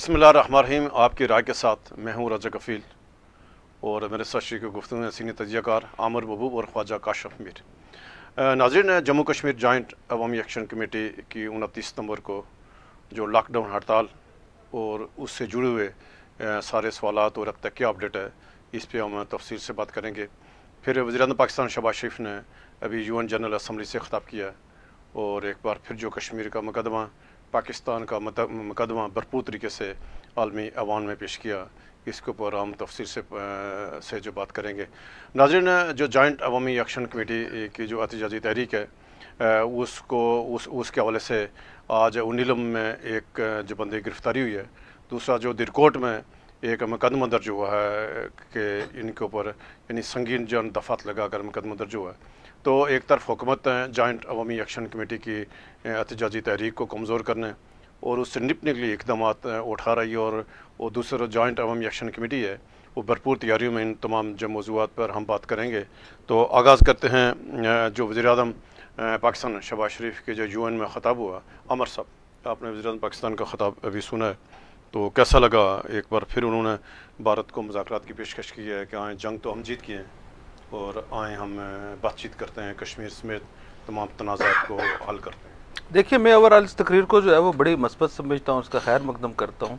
बिस्मिल्लाहिर्रहमानिर्रहीम। आपकी राय के साथ मैं हूँ रजा कफ़ील और मेरे साथ शरीक गुफ्तगू में सीनियर तजियाकार आमिर महबूब और ख्वाजा काशिफ मीर। नाज़रीन, जम्मू कश्मीर जॉइंट अवामी एक्शन कमेटी की 29 सितंबर को जो लॉकडाउन हड़ताल और उससे जुड़े हुए सारे सवालात और अब तक क्या अपडेट है, इस पर हम तफसील से बात करेंगे। फिर वज़ीर-ए-आज़म पाकिस्तान शहबाज शरीफ ने अभी यूएन जनरल असम्बली से ख़िताब किया और एक बार फिर जो कश्मीर का मुकदमा, पाकिस्तान का मुकदमा भरपूर तरीके से आलमी अवान में पेश किया, इसके ऊपर हम तफसील से जो बात करेंगे। नाज़रीन, जो जॉइंट अवामी एक्शन कमेटी की जो एहतजाजी तहरीक है उसके हवाले से आज नीलम में एक जो बंदे की गिरफ्तारी हुई है, दूसरा जो दिरकोट में एक मुकदमा दर्ज हुआ है कि इनके ऊपर यानी संगीन जन दफात लगा कर मुकदमा दर्ज हुआ है। तो एक तरफ हुकूमत जॉइंट अवामी एक्शन कमेटी की एहतजाजी तहरीक को कमज़ोर करने और उससे निपटने के लिए इकदाम उठा रही है, और दूसरा जॉइंट अवामी एक्शन कमेटी है वो भरपूर तैयारियों में इन तमाम जो मौज़ूआत पर हम बात करेंगे। तो आगाज़ करते हैं जो वज़ीर-ए-आज़म पाकिस्तान शहबाज शरीफ के जो यूएन में ख़िताब हुआ। अमर साहब, आपने वज़ीर-ए-आज़म पाकिस्तान का ख़िताब अभी सुना है, तो कैसा लगा? एक बार फिर उन्होंने भारत को मुज़ाकरात की पेशकश की है कि आए जंग तो हम जीत गए हैं और आए हम बातचीत करते हैं, कश्मीर समेत तमाम तनाज़ात को हल करते हैं। देखिए, मैं ओवरऑल इस तकरीर को जो है वो बड़ी मस्बत समझता हूँ, उसका खैर मकदम करता हूँ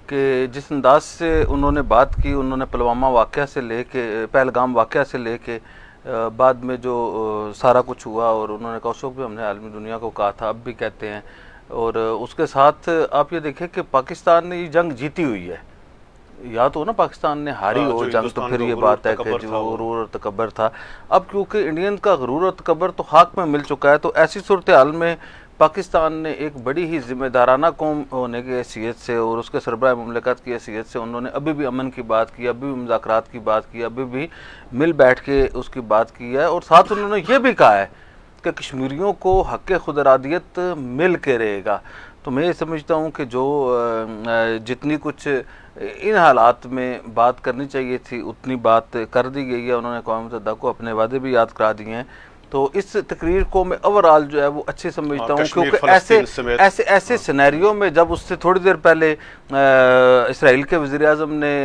कि जिस अंदाज से उन्होंने बात की, उन्होंने पुलवामा वाक़या से लेके, पहलगाम वाक़या से लेके बाद में जो सारा कुछ हुआ, और उन्होंने कहा उस वक्त भी हमने आलमी दुनिया को कहा था, अब भी कहते हैं, और उसके साथ आप ये देखें कि पाकिस्तान ने ये जंग जीती हुई है। या तो ना पाकिस्तान ने हारी हो जंग, तो फिर ये बात है कि जो गुरूर और तकब्बर था। अब क्योंकि इंडियन का गुरूर और तकब्बर तो खाक में मिल चुका है, तो ऐसी सूरत हाल में पाकिस्तान ने एक बड़ी ही जिम्मेदाराना कौम होने की हैसियत से और उसके सरबराह मुमलिकत की हैसियत से उन्होंने अभी भी अमन की बात की, अभी भी मुज़ाकरात की बात की, अभी भी मिल बैठ के उसकी बात की है, और साथ उन्होंने ये भी कहा है कि कश्मीरियों को हक़ खुदरादियत मिल के रहेगा। तो मैं ये समझता हूँ कि जो जितनी कुछ इन हालात में बात करनी चाहिए थी उतनी बात कर दी गई है। उन्होंने कौम मुत्तहिदा को अपने वादे भी याद करा दिए हैं। तो इस तकरीर को मैं ओवरऑल जो है वो अच्छी समझता हूँ, क्योंकि ऐसे सिनेरियो में जब उससे थोड़ी देर पहले इसराइल के वज़ीर-ए-आज़म ने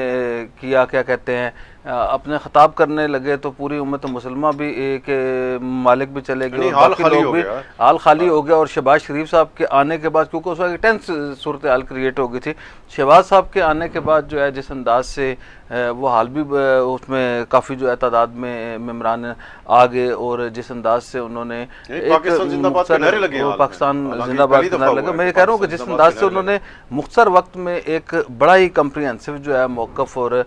किया, क्या कहते हैं, अपने ख़िताब करने लगे, तो पूरी उम्मत मुसलमा भी के मालिक भी चले गए, हाल खाली हो गया। और शहबाज शरीफ साहब के आने के बाद, क्योंकि उस वक्त टेंस सूरत हाल क्रिएट हो गई थी, शहबाज साहब के आने के बाद जो है जिस अंदाज से वो हाल भी उसमें काफ़ी जो है तादाद में मेम्बरान आ गए, और जिस अंदाज से उन्होंने पाकिस्तान जिंदाबाद के नारे लगे, मैं ये कह रहा हूँ कि जिस अंदाज से उन्होंने मुख्तसर वक्त में एक बड़ा ही कम्प्रिहेंसिव जो है मौक़िफ़ और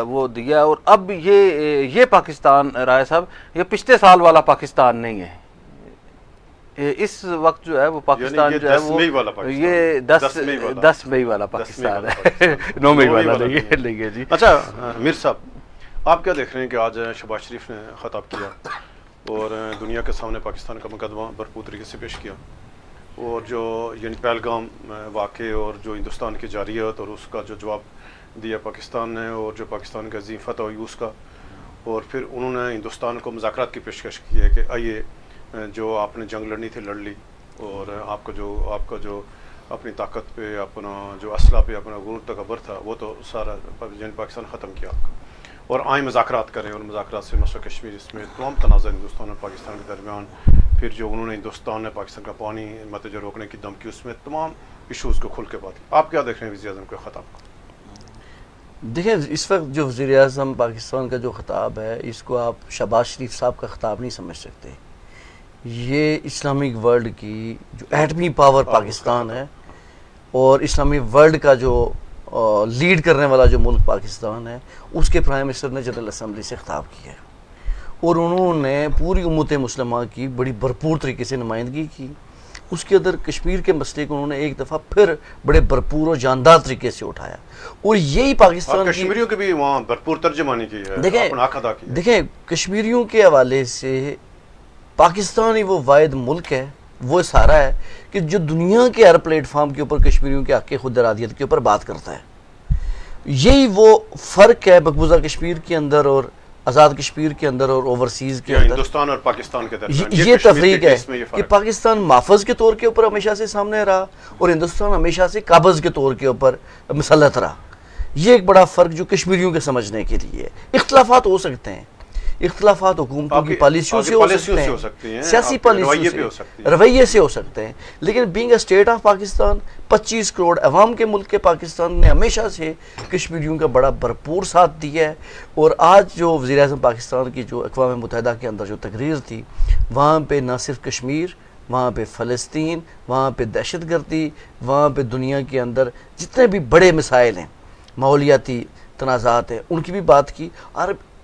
वो दिया। और अब ये पाकिस्तान राय साहब, ये पिछले साल वाला पाकिस्तान नहीं है। इस वक्त जो है वो पाकिस्तान जो है वो ये 10 मई वाला पाकिस्तान है, 9 मई वाला नहीं है जी। अच्छा मीर साहब, आप क्या देख रहे हैं कि आज शहबाज शरीफ ने ख़िताब किया और दुनिया के सामने पाकिस्तान का मुकदमा भरपूर तरीके से पेश किया, और जो यानी पहलगाम वाक़े और जो हिंदुस्तान की जारियत और उसका जो जवाब दिया पाकिस्तान ने, और जो पाकिस्तान का अज़ीम फतह हुई उसका, और फिर उन्होंने हिंदुस्तान को मुज़ाकरात की पेशकश की है कि आइए जो आपने जंग लड़नी थी लड़ ली, और आपका जो अपनी ताकत पे, अपना जो असला पे, अपना गुरूर तकब्बर था, वो तो सारा पाकिस्तान ख़त्म किया आपका, और आए मुज़ाकरात करें, और मुज़ाकरात से मसला कश्मीर इसमें तमाम तनाज़ा हिंदुस्तान और पाकिस्तान के दरमियान, फिर जो उन्होंने हिंदुस्तान ने पाकिस्तान का पानी मतजर रोकने की धमकी, उसमें तमाम इशूज़ को खुल के बात। आप क्या देख रहे हैं वज़ीर-ए-आज़म के ख़िताब को? देखिए, इस वक्त जो वज़ीर-ए-आज़म पाकिस्तान का जो ख़िताब है, इसको आप शहबाज शरीफ साहब का ख़िताब नहीं समझ सकते। ये इस्लामिक वर्ल्ड की जो एटमी पावर पाकिस्तान है, और इस्लामिक वर्ल्ड का जो लीड करने वाला जो मुल्क पाकिस्तान है, उसके प्राइम मिनिस्टर ने जनरल असम्बली से ख़िताब किया है, और उन्होंने पूरी उम्मत मुस्लिमा की बड़ी भरपूर तरीके से नुमाइंदगी की। उसके अंदर कश्मीर के मसले को उन्होंने एक दफ़ा फिर बड़े भरपूर और जानदार तरीके से उठाया, और यही पाकिस्तान कश्मीरियों की भी वहाँ भरपूर तर्जुमानी की है। देखें, कश्मीरियों के हवाले से पाकिस्तान ही वो वाहिद मुल्क है, वो सारा है कि जो दुनिया के हर प्लेटफार्म के ऊपर कश्मीरियों के हक़ खुद इरादियत के ऊपर बात करता है। यही वो फ़र्क है मकबूजा कश्मीर के अंदर और आज़ाद कश्मीर के अंदर और ओवरसीज़ के या अंदर हिंदुस्तान और पाकिस्तान के दरमियान ये कश्मीर तफरीक के है केस में ये कि फर्क है। पाकिस्तान माफज के तौर के ऊपर हमेशा से सामने रहा और हिंदुस्तान हमेशा से काबज़ के तौर के ऊपर मुसल्लत रहा। ये एक बड़ा फ़र्क जो कश्मीरियों के समझने के लिए है। इख्तलाफात हो सकते हैं, इख्तलाफात हुकूमतों की पॉलिसियों से हो सकते हैं, सियासी पॉलिसियों से, रवैये से हो सकते हैं, लेकिन being a state of Pakistan, 25 crore अवाम के मुल्क के पाकिस्तान ने हमेशा से कश्मीरियों का बड़ा भरपूर साथ दिया है। और आज जो वज़ीर-ए-आज़म पाकिस्तान की जो अक़वाम मुत्तहिदा के अंदर जो तकरीर थी, वहाँ पर ना सिर्फ कश्मीर, वहाँ पे फ़लस्तीन, वहाँ पे दहशतगर्दी, वहाँ पे दुनिया के अंदर जितने भी बड़े मसाइल हैं, माहौलियाती तनाज़ात हैं, उनकी भी बात की।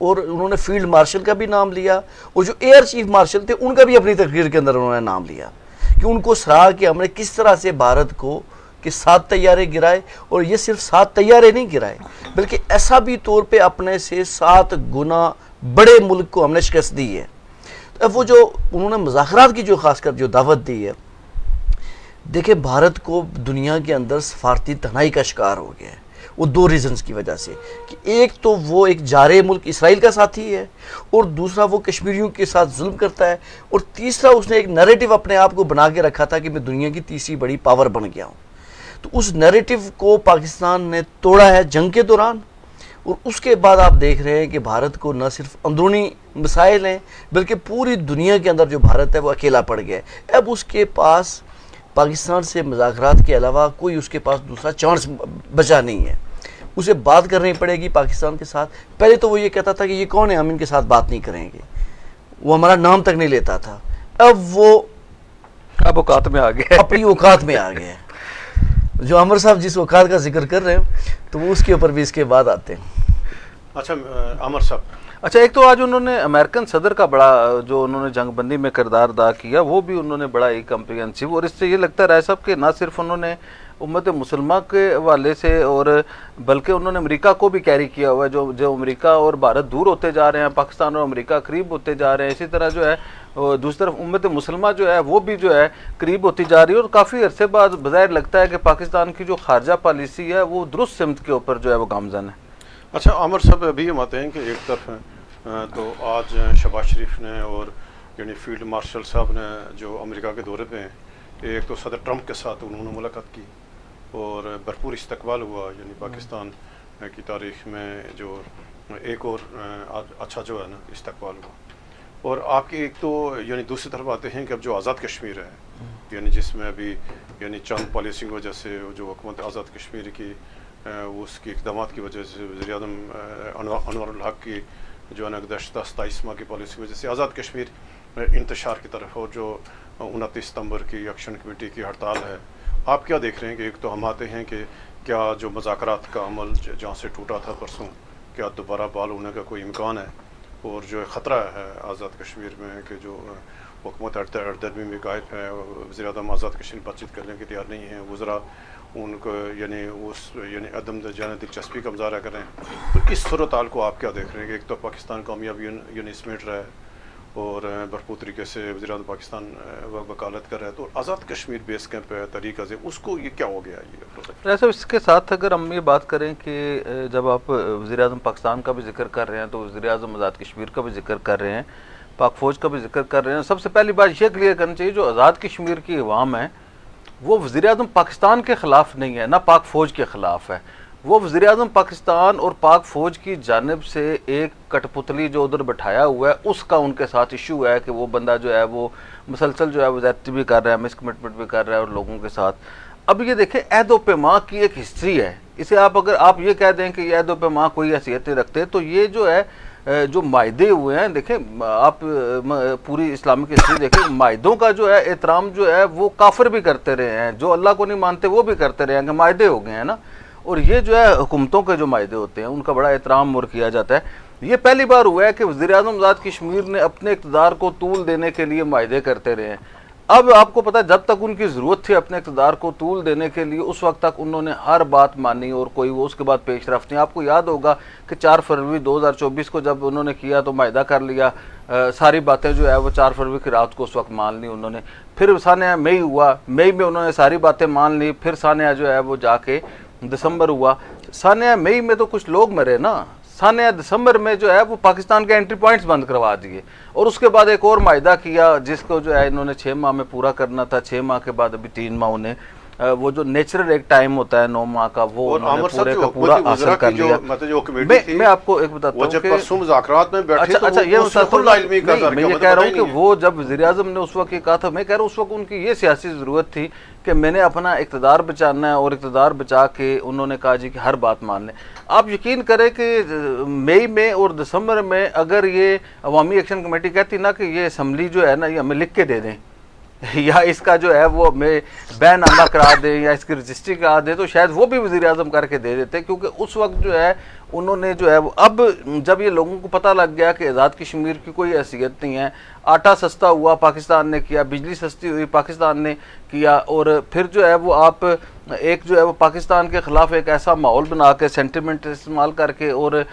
और उन्होंने फील्ड मार्शल का भी नाम लिया और जो एयर चीफ मार्शल थे उनका भी अपनी तकरीर के अंदर उन्होंने नाम लिया कि उनको सराहा कि हमने किस तरह से भारत को के 7 तैयारे गिराए। और ये सिर्फ 7 तैयारे नहीं गिराए, बल्कि ऐसा भी तौर पे अपने से 7 गुना बड़े मुल्क को हमने शिकस्त दी है। अब वो जो उन्होंने मुज़ाकरात की जो खासकर जो दावत दी है, देखिए भारत को दुनिया के अंदर सफारती तनाई का शिकार हो गया है। वो 2 रीज़न्स की वजह से कि एक तो वो एक जारे मुल्क इसराइल का साथी है और दूसरा वो कश्मीरियों के साथ जुल्म करता है और तीसरा उसने एक नैरेटिव अपने आप को बना के रखा था कि मैं दुनिया की तीसरी बड़ी पावर बन गया हूँ। तो उस नैरेटिव को पाकिस्तान ने तोड़ा है जंग के दौरान। और उसके बाद आप देख रहे हैं कि भारत को न सिर्फ अंदरूनी मसाइल हैं बल्कि पूरी दुनिया के अंदर जो भारत है वो अकेला पड़ गया है। अब उसके पास पाकिस्तान से मुज़ाकरात के अलावा कोई उसके पास दूसरा चांस बचा नहीं है। उसे बात करनी पड़ेगी पाकिस्तान के साथ। पहले तो वो ये कहता था कि ये कौन है, हम इनके साथ बात नहीं करेंगे, वो हमारा नाम तक नहीं लेता था। अब औकात में आ गया, अपनी औकात में आ गया। जो अमर साहब जिस औकात का जिक्र कर रहे हैं तो वो उसके ऊपर भी इसके बाद आते हैं। अच्छा अमर साहब, अच्छा एक तो आज उन्होंने अमेरिकन सदर का बड़ा जो उन्होंने जंगबंदी में किरदार अदा किया वो भी उन्होंने बड़ा ही कम्प्रिहेंसिव, और इससे ये लगता है राय साहब कि ना सिर्फ उन्होंने उम्मत मुसलमान के हवाले से और बल्कि उन्होंने अमेरिका को भी कैरी किया हुआ है। जो अमेरिका और भारत दूर होते जा रहे हैं, पाकिस्तान और अमेरिका करीब होते जा रहे हैं, इसी तरह जो है दूसरी तरफ उम्मत मुसलमान जो है वो भी जो है करीब होती जा रही है। और काफ़ी अरसे बाद बज़ाहिर लगता है कि पाकिस्तान की जो खारजा पॉलिसी है वो दुरुस्त सिमत के ऊपर जो है वो गामजन है। अच्छा अमर साहब, अभी हम आते हैं कि एक तरफ तो आज शहबाज शरीफ ने और यानी फील्ड मार्शल साहब ने जो अमेरिका के दौरे पे हैं, एक तो सदर ट्रंप के साथ उन्होंने मुलाकात की और भरपूर इस्तकबाल हुआ। यानी पाकिस्तान की तारीख में जो एक और अच्छा जो है ना इस्तकबाल हुआ। और आपकी एक तो यानी दूसरी तरफ आते हैं कि अब जो आज़ाद कश्मीर है, यानी जिसमें अभी यानी चंद पॉलिसी की वजह से जो हुकूमत आज़ाद कश्मीर की उसकी इक़दामात की वजह से वज़ीर-ए-आज़म अनवर हक की जो है ना गुज़श्ता 27 माह की पॉलिसी की वजह से आज़ाद कश्मीर इंतशार की तरफ, और जो 29 सितंबर की एक्शन कमेटी की हड़ताल है, आप क्या देख रहे हैं कि एक तो हम आते हैं कि क्या जो मुज़ाकरात का अमल जहाँ से टूटा था परसों, क्या दोबारा बहाल होने का कोई इम्कान है? और जो ख़तरा है आज़ाद कश्मीर में कि जो हुकूमत अर्दरमी में गायब है, वज़ीर-ए-आज़म आज़ाद कश्मीर बातचीत करने के तैयार नहीं है, वज़रा उनको यानी उस यानी अदम जाने दिलचस्पी का मुजाहरा करें। तो इस सूरत हाल को आप क्या देख रहे हैं कि एक तो पाकिस्तान कामयाबी यानी समेट रहा है और भरपूर तरीके से वज़ीर-ए-आज़म पाकिस्तान वकालत कर रहा है, तो आज़ाद कश्मीर बेस कैंप है तरीक़ अज़ीम, उसको ये क्या हो गया? ये ऐसा इसके साथ अगर हम ये बात करें कि जब आप वज़ीर-ए-आज़म पाकिस्तान का भी जिक्र कर रहे हैं तो वज़ीर-ए-आज़म आज़ाद कश्मीर का भी जिक्र कर रहे हैं, पाक फ़ौज का भी जिक्र कर रहे हैं, सबसे पहली बात ये क्लियर करनी चाहिए जो आज़ाद कश्मीर की अवाम है वो वज़ीर-ए-आज़म पाकिस्तान के ख़िलाफ़ नहीं है, ना पाक फ़ौज के ख़िलाफ़ है। वो वज़ीर-ए-आज़म पाकिस्तान और पाक फ़ौज की जानिब से एक कठपुतली जो उधर बैठाया हुआ है उसका उनके साथ इशू है कि वो बंदा जो है वो मुसलसल जो है वो ज़्यादती भी कर रहा है, मिसकमिटमेंट भी कर रहा है और लोगों के साथ। अब ये देखें अहद-ओ-पैमा की एक हिस्ट्री है, इसे आप अगर आप ये कह दें कि ये अहद-ओ-पैमा कोई हैसियत नहीं रखते, तो ये जो है जो मायदे हुए हैं, देखें आप पूरी इस्लामिक हिस्ट्री देखें, मायदों का जो है एहतराम जो है वो काफिर भी करते रहे हैं, जो अल्लाह को नहीं मानते वो भी करते रहे हैं कि मायदे हो गए हैं ना। और ये जो है हुकूमतों के जो मायदे होते हैं उनका बड़ा एहतराम और किया जाता है। ये पहली बार हुआ है कि वज़ीर-ए-आज़म आज़ाद कश्मीर ने अपने इक़्तिदार को तूल देने के लिए मायदे करते रहे हैं। अब आपको पता है जब तक उनकी ज़रूरत थी अपने इक़्तिदार को तूल देने के लिए उस वक्त तक उन्होंने हर बात मानी और कोई वो उसके बाद पेशरफ्त नहीं। आपको याद होगा कि 4 फरवरी 2024 को जब उन्होंने किया तो मायदा कर लिया, सारी बातें जो है वो 4 फरवरी की रात को उस वक्त मान ली उन्होंने। फिर सानिया मई हुआ, मई में उन्होंने सारी बातें मान ली, फिर सानिया जो है वो जाके दिसंबर हुआ। सानिया मई में तो कुछ लोग मरे ना, साने दिसंबर में जो है वो पाकिस्तान के एंट्री पॉइंट्स बंद करवा दिए, और उसके बाद एक और माहिदा किया जिसको जो है इन्होंने 6 माह में पूरा करना था। 6 माह के बाद अभी 3 माह उन्हें वो जो नेचुरल एक टाइम होता है 9 माह का, वो उन्होंने पूरे का पूरा हासिल कर लिया। मैं आपको एक बताता हूँ कि अच्छा ये मैं कह रहा हूँ कि वो जब वज़ीर-ए-आज़म ने उस वक्त ये कहा था, मैं कह रहा हूँ उस वक्त उनकी ये सियासी ज़रूरत थी कि मैंने अपना इक़्तिदार बचाना है, और इक़्तिदार बचा के उन्होंने कहा जी कि हर बात मान लें। आप यकीन करें कि मई में और दिसंबर में अगर ये अवामी एक्शन कमेटी कहती ना कि ये असम्बली जो है ना ये हमें लिख के दे दें या इसका जो है वो हमें बैनामा करा दें या इसकी रजिस्ट्री करा दें, तो शायद वो भी वज़ीर-ए-आज़म करके दे देते, क्योंकि उस वक्त जो है उन्होंने जो है अब जब ये लोगों को पता लग गया कि आज़ाद कश्मीर की कोई हैसियत नहीं है, आटा सस्ता हुआ पाकिस्तान ने किया, बिजली सस्ती हुई पाकिस्तान ने किया, और फिर जो है वो आप एक जो है वो पाकिस्तान के ख़िलाफ़ एक ऐसा माहौल बना के सेंटिमेंट इस्तेमाल करके और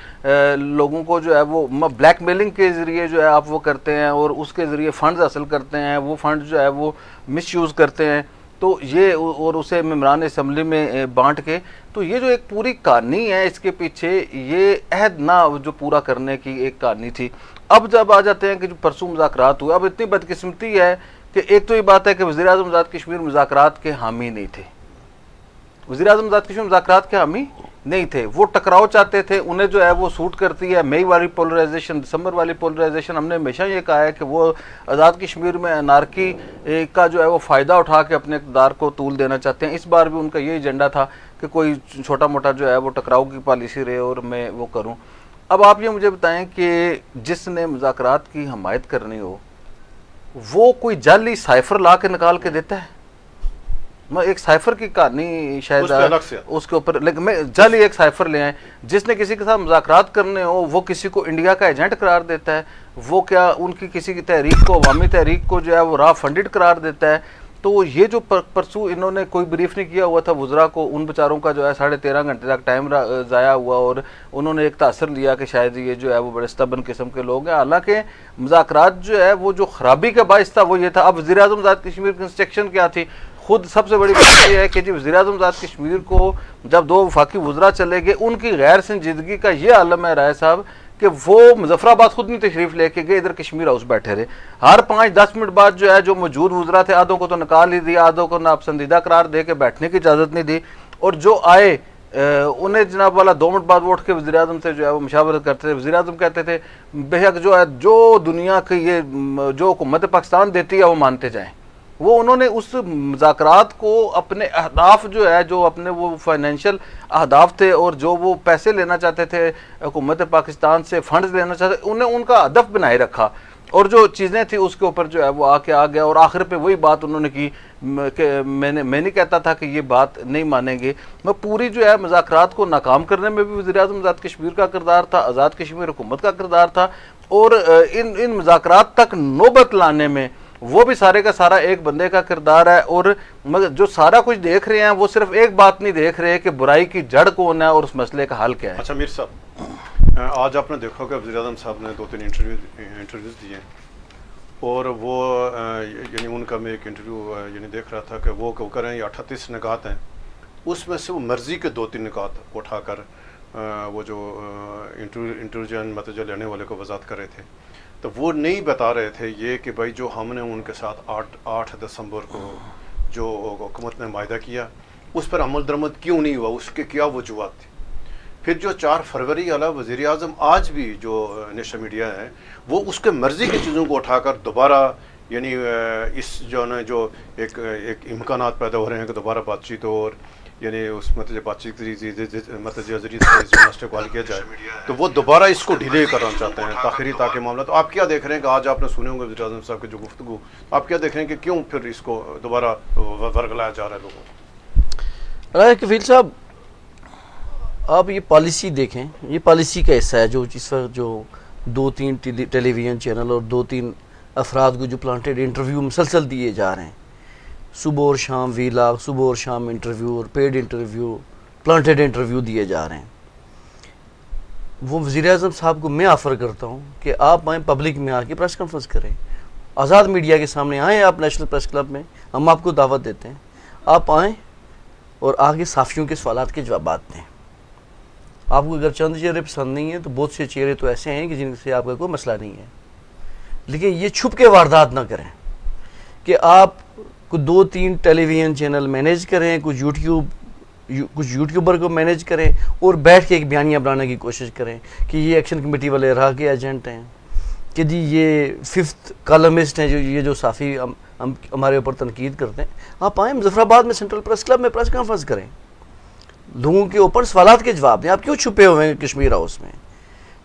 लोगों को जो है वो ब्लैकमेलिंग के ज़रिए जो है आप वो करते हैं और उसके ज़रिए फ़ंड्स हासिल करते हैं, वो फंड जो है वो मिसयूज़ करते हैं, तो ये और उसे मेम्बरान असम्बली में बांट के, तो ये जो एक पूरी कहानी है इसके पीछे, ये अहद ना जो पूरा करने की एक कहानी थी। अब जब आ जाते हैं कि जो परसों मुज़ाकरात हुए, अब इतनी बदकिस्मती है कि एक तो ये बात है कि वज़ीर-ए-आज़म आज़ाद कश्मीर मुज़ाकरात के हामी नहीं थे, वज़ीर-ए-आज़म आज़ाद कश्मीर मुज़ाकरात के हामी नहीं थे, वो टकराव चाहते थे, उन्हें जो है वो सूट करती है मई वाली पोलराइजेशन, दिसंबर वाली पोलराइजेशन। हमने हमेशा ये कहा है कि वो आज़ाद कश्मीर में अनारकी का जो है वो फ़ायदा उठा के अपने इक़्तिदार को तूल देना चाहते हैं। इस बार भी उनका ये एजेंडा था कि कोई छोटा मोटा जो है वो टकराव की पॉलिसी रहे और मैं वो करूँ। अब आप ये मुझे बताएं कि जिसने मुज़ाकरात की हमायत करनी हो वो कोई जाली साइफर ला के निकाल के देता है? मैं एक साइफर की कहानी शायद उसके ऊपर, लेकिन मैं जाली एक साइफर ले आए, जिसने किसी के साथ मुज़ाकरात करने हो वो किसी को इंडिया का एजेंट करार देता है, वो क्या उनकी किसी की तहरीक को, अवामी तहरीक को जो है वो रा फंडेड करार देता है। तो ये जो परसों इन्होंने कोई ब्रीफ नहीं किया हुआ था वुज़रा को, उन बेचारों का जो है 13.5 घंटे तक टाइम ज़ाया हुआ और उन्होंने एक तासर लिया कि शायद ये जो है वो बड़े स्तबन किस्म के लोग हैं। हालांकि मुज़ाकरात जो है वो जो खराबी का बाइस था वो ये था। अब वज़ीर-ए-आज़म आज़ाद कश्मीर की इंस्ट्रक्शन क्या थी? खुद सबसे बड़ी बात यह है कि जी वज़ीर-ए-आज़म आज़ाद कश्मीर को जब 2 वफाकी वुज़रा चले गए, उनकी गैर संजीदगी का ये आलम है राय साहब कि वो मुजफ्फराबाद खुद नहीं तशरीफ़ लेके गए, इधर कश्मीर हाउस बैठे रहे। हर 5-10 मिनट बाद जो है जो मौजूद वुज़रा थे, आधों को तो निकाल ही दिया, आधों को नापसंदीदा करार दे के बैठने की इजाज़त नहीं दी, और जो आए उन्हें जनाब वाला 2 मिनट बाद उठ के वज़ीर-ए-आज़म से जो है वो मुशावरत करते थे। वज़ीर-ए-आज़म कहते थे बेशक जो है जो दुनिया की ये जो हुकूमत पाकिस्तान देती है वो मानते जाएँ। वो उन्होंने उस मुज़ाकरात को अपने अहदाफ जो है, जो अपने वो फाइनेंशियल अहदाफ थे और जो वो पैसे लेना चाहते थे हुकूमत पाकिस्तान से, फंड्स लेना चाहते, उन्हें उनका हदफ बनाए रखा, और जो चीज़ें थी उसके ऊपर जो है वो आके आ गया, और आखिर पे वही बात उन्होंने की कि मैं नहीं कहता था कि ये बात नहीं मानेंगे। मैं पूरी जो है मुज़ाकरात को नाकाम करने में भी वज़ीर-ए-आज़म आज़ाद कश्मीर का किरदार था, आज़ाद कश्मीर हुकूमत का किरदार था, और इन मुज़ाकरात तक नौबत लाने में वो भी सारे का सारा एक बंदे का किरदार है। और मगर जो सारा कुछ देख रहे हैं वो सिर्फ एक बात नहीं देख रहे कि बुराई की जड़ कौन है और उस मसले का हल क्या है। अच्छा मीर साहब, आज आपने देखा कि वज़ीर-ए-आज़म साहब ने 2-3 इंटरव्यूज़ दिए, और वो यानी उनका मैं एक इंटरव्यू यानी देख रहा था कि वो कह रहे हैं 38 निकात हैं, उसमें से वो मर्ज़ी के 2-3 निकात उठाकर वो जो इंटरव्यू मतलब जो लेने वाले को वजात कर रहे थे, तो वो नहीं बता रहे थे ये कि भाई जो हमने उनके साथ 8 दिसंबर को जो हुकूमत ने मायदा किया उस पर अमल दरमद क्यों नहीं हुआ, उसके क्या वजूहत थी। फिर जो 4 फरवरी वाला वज़ीर-ए-आज़म आज भी जो नेशनल मीडिया है वो उसके मर्ज़ी की चीज़ों को उठाकर दोबारा यानी इस जो है जो एक इम्कानात पैदा हो रहे हैं कि दोबारा बातचीत हो, और यानी उस मतलब बातचीत मतलब जरिए कॉल किया जाए, तो वो दोबारा इसको डिले करना चाहते हैं ताखिरी ताकि मामला। तो आप क्या देख रहे हैं कि आज आपने सुने होंगे वज़ीर-ए-आज़म साहब की जो गुफ्तगू, आप क्या देख रहे हैं कि क्यों फिर इसको दोबारा वर्गलाया जा रहा है लोगों को? राय कफील साहब, आप ये पॉलिसी देखें, ये पॉलिसी का हिस्सा है जो इस वक्त जो 2-3 टेलीविज़न चैनल और 2-3 अफराद को जो प्लांटेड इंटरव्यू मुसलसल दिए जा रहे हैं, सुबह और शाम वीलाग, सुबह और शाम इंटरव्यू और पेड इंटरव्यू, प्लांटेड इंटरव्यू दिए जा रहे हैं। वो वज़ीर-ए-आज़म साहब को मैं ऑफ़र करता हूँ कि आप आएँ, पब्लिक में आके प्रेस कॉन्फ्रेंस करें, आज़ाद मीडिया के सामने आएँ, आप नेशनल प्रेस क्लब में, हम आपको दावत देते हैं, आप आएँ और आगे साफ़ियों के सवालात के जवाब दें। आपको अगर चंद चेहरे पसंद नहीं है तो बहुत से चेहरे तो ऐसे हैं कि जिनसे आपका कोई मसला नहीं है। लेकिन ये छुप के वारदात ना करें कि आप कुछ 2-3 टेलीविज़न चैनल मैनेज करें, कुछ यूट्यूबर को मैनेज करें और बैठ के एक बयानिया बनाने की कोशिश करें कि ये एक्शन कमेटी वाले राह के एजेंट हैं, कि जी ये 5th कॉलमिस्ट हैं, जो साफ़ी हमारे ऊपर तनकीद करते हैं। आप आएँ मुजफ्फराबाद में सेंट्रल प्रेस क्लब में प्रेस कॉन्फ्रेंस करें, लोगों के ऊपर सवालात के जवाब दें। आप क्यों छुपे हुए हैं कश्मीर हाउस में?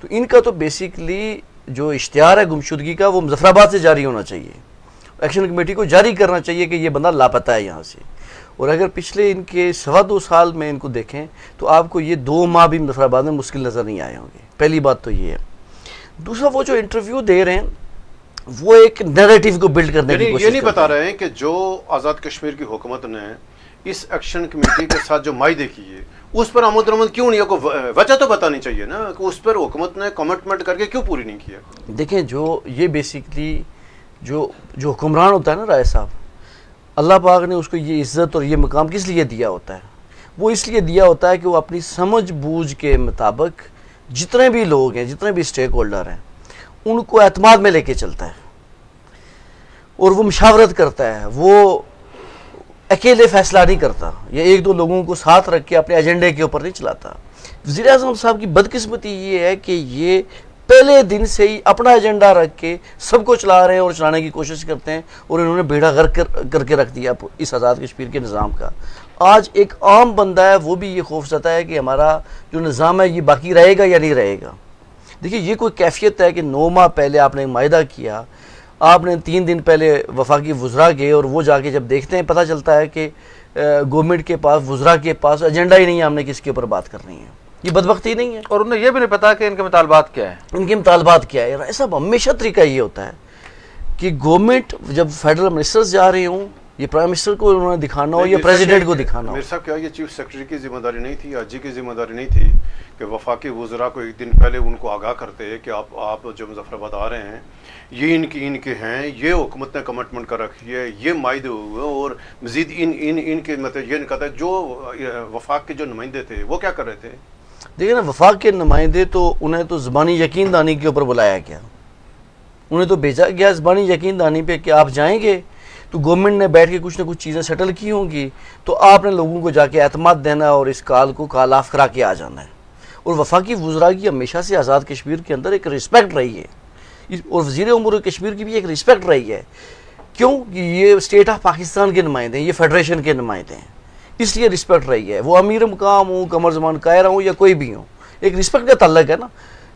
तो इनका तो बेसिकली जो इश्तिहार है गुमशुदगी का वो मुजफ्फराबाद से जारी होना चाहिए, एक्शन कमेटी को जारी करना चाहिए कि ये बंदा लापता है यहाँ से। और अगर पिछले इनके 2.25 साल में इनको देखें तो आपको ये 2 माह भी मुजफ्फराबाद में मुश्किल नज़र नहीं आए होंगे। पहली बात तो ये है। दूसरा, वो जो इंटरव्यू दे रहे हैं वो एक नैरेटिव को बिल्ड करने की कोशिश ये नहीं बता रहे हैं कि जो आज़ाद कश्मीर की हुकूमत ने इस एक्शन कमेटी के साथ जो मायदे किए उस पर आमद रमद क्यों नहीं, को वजह तो बतानी चाहिए ना कि उस पर हुकूमत ने कमिटमेंट करके क्यों पूरी नहीं किया। देखें, जो ये बेसिकली जो हुक्मरान होता है ना राय साहब, अल्लाह पाक ने उसको ये इज़्ज़त और ये मकाम किस लिए दिया होता है? वो इसलिए दिया होता है कि वो अपनी समझ बूझ के मुताबिक जितने भी लोग हैं, जितने भी स्टेक होल्डर हैं, उनको एतमाद में लेके चलता है और वो मशावरत करता है। वो अकेले फैसला नहीं करता या 1-2 लोगों को साथ रख के अपने एजेंडे के ऊपर नहीं चलाता। वज़ीर आज़म साहब की बदकिस्मती ये है कि ये पहले दिन से ही अपना एजेंडा रख के सबको चला रहे हैं और चलाने की कोशिश करते हैं, और इन्होंने बेड़ा गर्क करके रख दिया इस आज़ाद कश्मीर के निज़ाम का। आज एक आम बंदा है वो भी ये खौफजदा है कि हमारा जो निज़ाम है ये बाकी रहेगा या नहीं रहेगा। देखिए, ये कोई कैफियत है कि 9 माह पहले आपने एक मायदा किया, आपने 3 दिन पहले वफाकी वज़रा गए और वो जाके जब देखते हैं पता चलता है कि गवर्नमेंट के पास, वज़रा के पास एजेंडा ही नहीं है, हमने किसके ऊपर बात करनी है। ये बदबख्ती नहीं है। और उन्हें यह भी नहीं पता कि इनके मुतालबात क्या है। इनके मुतालबात क्या है? ऐसा हमेशा तरीका ये होता है कि गवर्नमेंट जब फेडरल मिनिस्टर्स जा रहे हों, ये प्राइम मिनिस्टर को उन्होंने दिखाना हो या प्रेसिडेंट को दिखाना हो। मेरे साहब, क्या ये चीफ सेक्रेटरी की जिम्मेदारी नहीं थी, आजी की जिम्मेदारी नहीं थी कि वफाकी वज़रा को एक दिन पहले उनको आगाह करते हैं कि आप जो मुजफ्फराबाद आ रहे हैं ये इनके हैं, ये हुकूमत ने कमिटमेंट कर रखी है, ये मायदे हुए, और मजीद इनके मतलब ये कहता है जो वफाक के जो नुमाइंदे थे वो क्या कर रहे थे? देखिए ना, वफाक के नुमाइंदे तो उन्हें तो ज़बानी यकीन दानी के ऊपर बुलाया गया, उन्हें तो भेजा गया ज़बानी यकीन दानी पे कि आप जाएंगे तो गवर्नमेंट ने बैठ के कुछ ना कुछ चीज़ें सेटल की होंगी, तो आपने लोगों को जाके एतमाद देना और इस काल को काल ऑफ करा के आ जाना है। और वफाकी वज़रा की हमेशा से आज़ाद कश्मीर के अंदर एक रिस्पेक्ट रही है, और वज़ीर उमूर कश्मीर की भी एक रिस्पेक्ट रही है। क्यों? कि ये स्टेट ऑफ पाकिस्तान के नुमाइंदे हैं, ये फेडरेशन के नुमाइंदे हैं, इसलिए रिस्पेक्ट रही है। वो अमीर मुकाम हो, कमर ज़मान कायरा हो या कोई भी हो, एक रिस्पेक्ट का ताल्लुक है ना।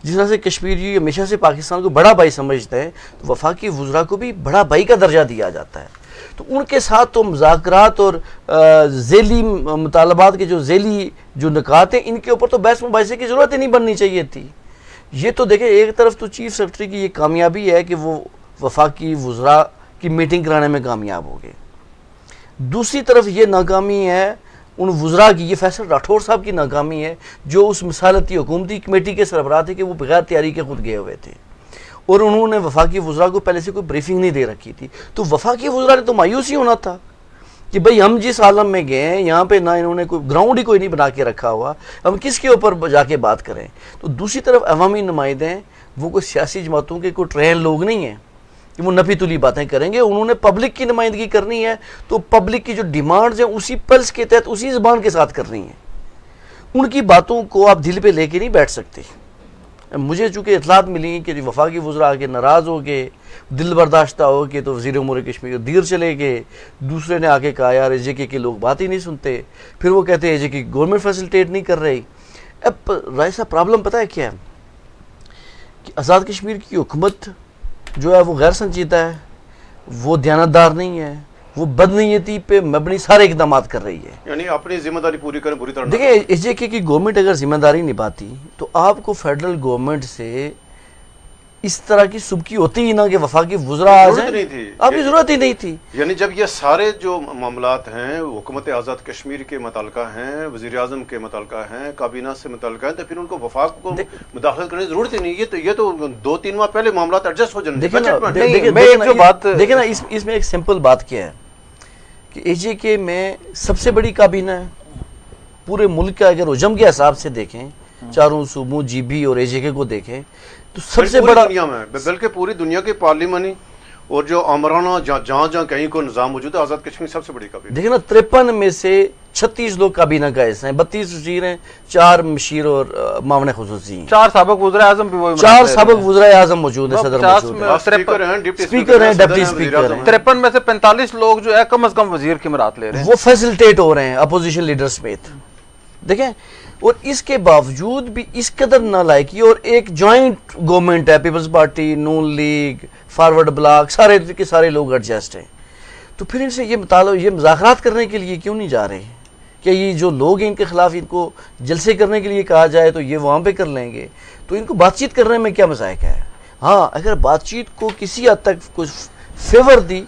जिस तरह से कश्मीरी हमेशा से पाकिस्तान को बड़ा भाई समझते हैं, तो वफाकी वज़रा को भी बड़ा भाई का दर्जा दिया जाता है। तो उनके साथ तो मुज़ाकरात और ज़ेली मुतालबात के जो ज़ेली जो निकात हैं, इनके ऊपर तो बहस मुबाहिसे की ज़रूरत ही नहीं बननी चाहिए थी। ये तो देखें, एक तरफ तो चीफ सेक्रेटरी की ये कामयाबी है कि वो वफाकी वज़रा की मीटिंग कराने में कामयाब हो गए, दूसरी तरफ ये नाकामी है उन वज़रा की, ये फैसल राठौर साहब की नाकामी है जो उस मिसालती हुकूमती कमेटी के सरबराह थे कि वो बगैर तैयारी के खुद गए हुए थे, और उन्होंने वफाकी वज़रा को पहले से कोई ब्रीफिंग नहीं दे रखी थी। तो वफाकी वज़रा ने तो मायूस ही होना था कि भाई हम जिस आलम में गए हैं यहाँ पे ना इन्होंने कोई ग्राउंड ही कोई नहीं बना के रखा हुआ, हम किसके ऊपर जाके बात करें। तो दूसरी तरफ अवामी नुमाइंदे हैं, वो कोई सियासी जमातों के कोई ट्रेन लोग नहीं हैं कि वो नफी तुली बातें करेंगे। उन्होंने पब्लिक की नुमाइंदगी करनी है, तो पब्लिक की जो डिमांड्स हैं उसी पल्स के तहत उसी ज़बान के साथ करनी है। उनकी बातों को आप दिल पे लेके नहीं बैठ सकते। मुझे चूँकि इतलात मिली कि वफाकी वज़रा आके नाराज़ हो गए, दिल बर्दाश्ता हो के, तो वज़ीर उमूर कश्मीर दीर चले गए। दूसरे ने आके कहा यार AJK के लोग बात ही नहीं सुनते, फिर वो कहते हैं AJK गवर्नमेंट फैसिलिटेट नहीं कर रही। अब राय साहब, प्रॉब्लम पता है क्या है कि आज़ाद कश्मीर की हुकूमत जो है वो गैर संजीदा है, वो दयानतदार नहीं है, वो बदनीयती पे मबनी सारे इकदाम कर रही है, यानी अपनी जिम्मेदारी पूरी करें बुरी तरह। देखिए, AJK की गवर्नमेंट अगर जिम्मेदारी निभाती तो आपको फेडरल गवर्नमेंट से इस तरह की सुबकी होती ही ना कि वफाकी वज़रा आ जाए, आपकी जरूरत ही नहीं थी। यानी जब ये सारे जो मामलात हैं हुकूमत आज़ाद कश्मीर के मुताल्लिका हैं, वज़ीर आज़म के मुताल्लिका हैं, काबीना से मुताल्लिका हैं, तो फिर उनको वफाक को मुदाखलत करने की जरूरत ही नहीं। ये तो 2-3 माह पहले मामलात एडजस्ट हो जाने। देखिए ना, इसमें एक सिंपल बात क्या है कि AJK में सबसे बड़ी काबीना है पूरे मुल्क का। अगर उजम के हिसाब से देखें चारों सूबों GB और AJK को देखें तो सबसे बड़ा दुनिया में, बल्कि पूरी दुनिया की पार्लिमानी और जो आमराना जहाँ कहीं को निज़ाम मौजूद है, आज़ाद कश्मीर सबसे बड़ी काबीना। देखिए ना, 53 में से 36 लोग काबीना का हिस्सा हैं, 32 वज़ीर हैं, 4 मशीर और मामले खुसूसी हैं, 4 साबिक वज़ीर-ए-आज़म भी वही 4 साबिक वज़ीर-ए-आज़म मौजूद है, सदर मौजूद है, स्पीकर हैं, डिप्टी स्पीकर हैं, डिप्टी स्पीकर हैं। 53 में से 45 लोग जो है कम से कम वजीर की मरात ले रहे हैं, वो फैसिलिटेट हो रहे हैं अपोजिशन लीडर समेत। देखें, और इसके बावजूद भी इस कदर नालायकी, और एक जॉइंट गवर्नमेंट है, पीपल्स पार्टी, नून लीग, फॉरवर्ड ब्लॉक, सारे के सारे लोग एडजस्ट हैं, तो फिर इनसे ये मुज़ाकरात करने के लिए क्यों नहीं जा रहे? क्या ये जो लोग हैं इनके खिलाफ इनको जलसे करने के लिए कहा जाए तो ये वहाँ पे कर लेंगे? तो इनको बातचीत करने में क्या मज़ायका है? हाँ, अगर बातचीत को किसी हद तक कुछ फेवर दी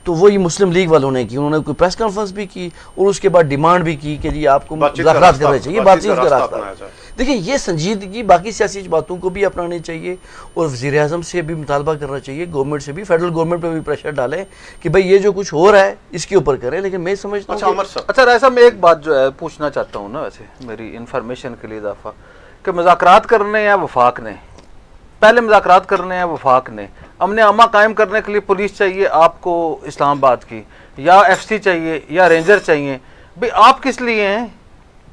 तो वही मुस्लिम लीग वालों ने की, उन्होंने कोई प्रेस कॉन्फ्रेंस भी की और उसके बाद डिमांड भी की कि जी आपको मुज़ाकरात करने चाहिए, बातचीत का रास्ता। देखिए, ये संजीदगी बाकी सियासी बातों को भी अपनानी चाहिए और वज़ीर-ए-आज़म से भी मुतालबा करना चाहिए, गवर्नमेंट से भी, फेडरल गवर्नमेंट पे भी प्रेशर डालें कि भाई ये जो कुछ हो रहा है इसके ऊपर करें। लेकिन मैं समझता हूँ अच्छा राय, मैं एक बात जो है पूछना चाहता हूँ ना, वैसे मेरी इन्फॉर्मेशन के लिए इजाफा, कि मुज़ाकरात करने या वफाक ने, पहले मुज़ाकरात करने हैं वफाक ने, अमन अमा कायम करने के लिए पुलिस चाहिए आपको इस्लामाबाद की, या FC चाहिए, या रेंजर चाहिए, भाई आप किस लिए हैं?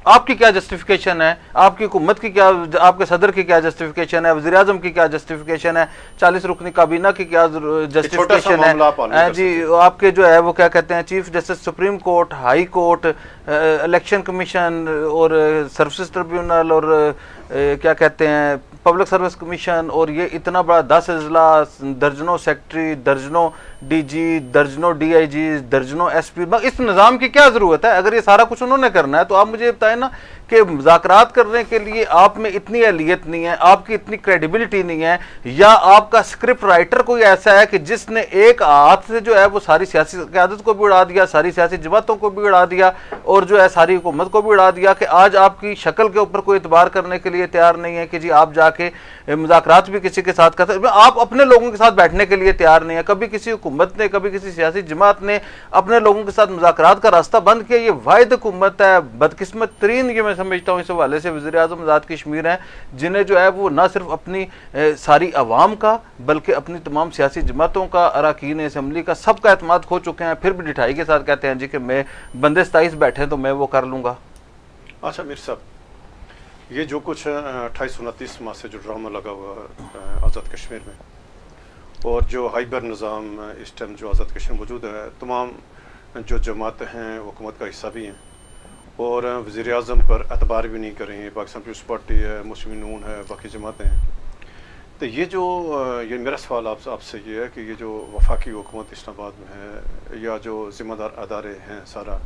आपकी क्या जस्टिफिकेशन है? आपकी हुकूमत की क्या, आपके सदर की क्या जस्टिफिकेशन है? वज़ीर-ए-आज़म की क्या जस्टिफिकेशन है? 40 रुकनी काबीना की क्या जस्टिफिकेशन है जी? आपके जो है वो क्या कहते हैं, chief justice supreme court, high court, election commission और सर्विसेज ट्रिब्यूनल और क्या कहते हैं पब्लिक सर्विस कमीशन, और ये इतना बड़ा 10 अजलास, दर्जनों सेक्रेटरी, दर्जनों DG, दर्जनों DIG, दर्जनों SP, इस निज़ाम की क्या ज़रूरत है? अगर ये सारा कुछ उन्होंने करना है तो आप मुझे बताएं ना कि मुज़ाकरात करने के लिए आप में इतनी अहलियत नहीं है, आपकी इतनी क्रेडिबिलिटी नहीं है, या आपका स्क्रिप्ट राइटर कोई ऐसा है कि जिसने एक हाथ से जो है वो सारी सियासी क़यादत को भी उड़ा दिया, सारी सियासी जमातों को भी उड़ा दिया और जो है सारी हुकूमत को भी उड़ा दिया, कि आज आपकी शक्ल के ऊपर कोई एतबार करने के लिए तैयार नहीं है कि जी आप जाके मुज़ाकरात भी किसी के साथ कर सकते, आप अपने लोगों के साथ बैठने के लिए तैयार नहीं है। कभी किसी हुकूमत ने, कभी किसी सियासी जमात ने अपने लोगों के साथ मुज़ाकरात का रास्ता बंद किया। ये वाहिद हुकूमत है, बदकिस्मत तरीन, ये मैं समझता हूँ इस हवाले से वज़ीर-ए-आज़म आज़ाद कश्मीर हैं, जिन्हें जो है वो न सिर्फ अपनी सारी अवाम का बल्कि अपनी तमाम सियासी जमातों का, अरकान असम्बली का, सबका एतमाद खो चुके हैं, फिर भी ढिठाई के साथ कहते हैं जी कि मैं बंदे 27 बैठे तो मैं वो कर लूँगा। अच्छा मीर साहब, ये जो कुछ 2829 माह से जो ड्रामा लगा हुआ आज़ाद कश्मीर में, और जो हाइबर निज़ाम इस टाइम जो आज़ाद कश्मीर मौजूद है, तमाम जो जमातें हैं हुकूमत का हिस्सा भी हैं और वज़ीर-ए-आज़म पर एतबार भी नहीं कर रही हैं, पाकिस्तान पीपल्स पार्टी है, मुस्लिम नून है, बाकी जमातें हैं। तो ये जो ये मेरा सवाल आपसे ये है कि ये जो वफाकी हुकूमत इस्लामाबाद में है या जो ज़िम्मेदार अदारे हैं सारा,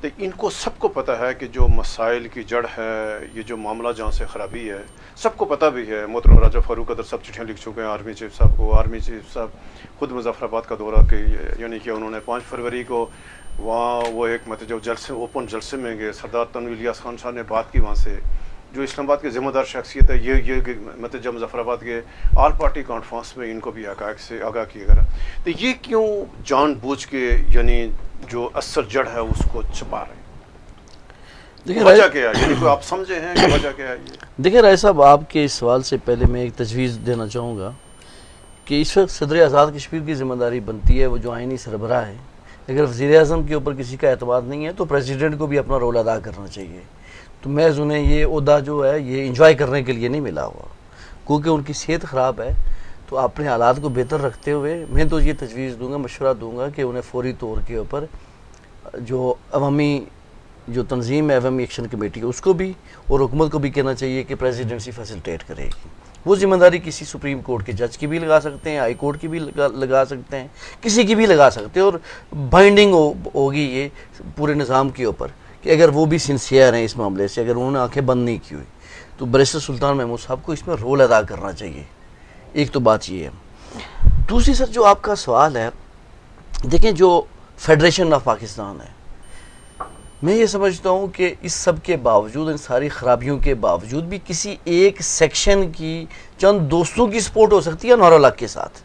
तो इनको सबको पता है कि जो मसाइल की जड़ है, ये जो मामला जहाँ से ख़राबी है, सबको पता भी है। मोहतरम राजा फ़ारूक अदर सब चिट्ठियाँ लिख चुके हैं आर्मी चीफ साहब को। आर्मी चीफ साहब खुद मुज़फ़्फ़राबाद का दौरा के यानी कि उन्होंने 5 फरवरी को वहाँ वो एक मतलब जो जलसे, ओपन जलसे में गए, सरदार तनवीर इलियास खान साहब ने बात की वहाँ से, जो इस्लामाबाद की ज़िम्मेदार शख्सियत है, ये मतलब जब मुज़फ़्फ़राबाद के ऑल पार्टी कॉन्फ्रेंस में इनको भी हक़ाइक़ से आगाह किया गया, तो ये क्यों जानबूझ के यानी जो असल जड़ है उसको छुपा रहे हैं? देखिए वजह क्या है, यानी कोई आप समझे हैं कि वजह क्या है ये? देखिए राय साहब, आपके इस सवाल से पहले मैं एक तजवीज़ देना चाहूँगा कि इस वक्त सदर आज़ाद कश्मीर की ज़िम्मेदारी बनती है, वो जो आइनी सरबराह है, अगर वज़ीर-ए-आज़म के ऊपर किसी का एतमाद नहीं है तो प्रेसिडेंट को भी अपना रोल अदा करना चाहिए। तो महज उन्हें ये ओहदा जो है ये इंजॉय करने के लिए नहीं मिला हुआ, क्योंकि उनकी सेहत ख़राब है। तो अपने हालात को बेहतर रखते हुए मैं तो ये तजवीज़ दूँगा, मशवरा दूँगा कि उन्हें फौरी तौर के ऊपर जो अवामी जो तंजीम है, अवामी एक्शन कमेटी, उसको भी और हुकूमत को भी कहना चाहिए कि प्रेसिडेंसी फैसिलिटेट करेगी। वो जिम्मेदारी किसी सुप्रीम कोर्ट के जज की भी लगा सकते हैं, हाई कोर्ट की भी लगा सकते हैं, किसी की भी लगा सकते हैं, और बाइंडिंग होगी ये पूरे निज़ाम के ऊपर कि अगर वो भी सिंसियर हैं इस मामले से, अगर उन्होंने आंखें बंद नहीं की हुई, तो बैरिस्टर सुल्तान महमूद साहब को इसमें रोल अदा करना चाहिए। एक तो बात ये है। दूसरी सर जो आपका सवाल है, देखें जो फेडरेशन ऑफ पाकिस्तान है, मैं ये समझता हूँ कि इस सब के बावजूद, इन सारी ख़राबियों के बावजूद भी किसी एक सेक्शन की चंद दोस्तों की सपोर्ट हो सकती है नौर अलग के साथ,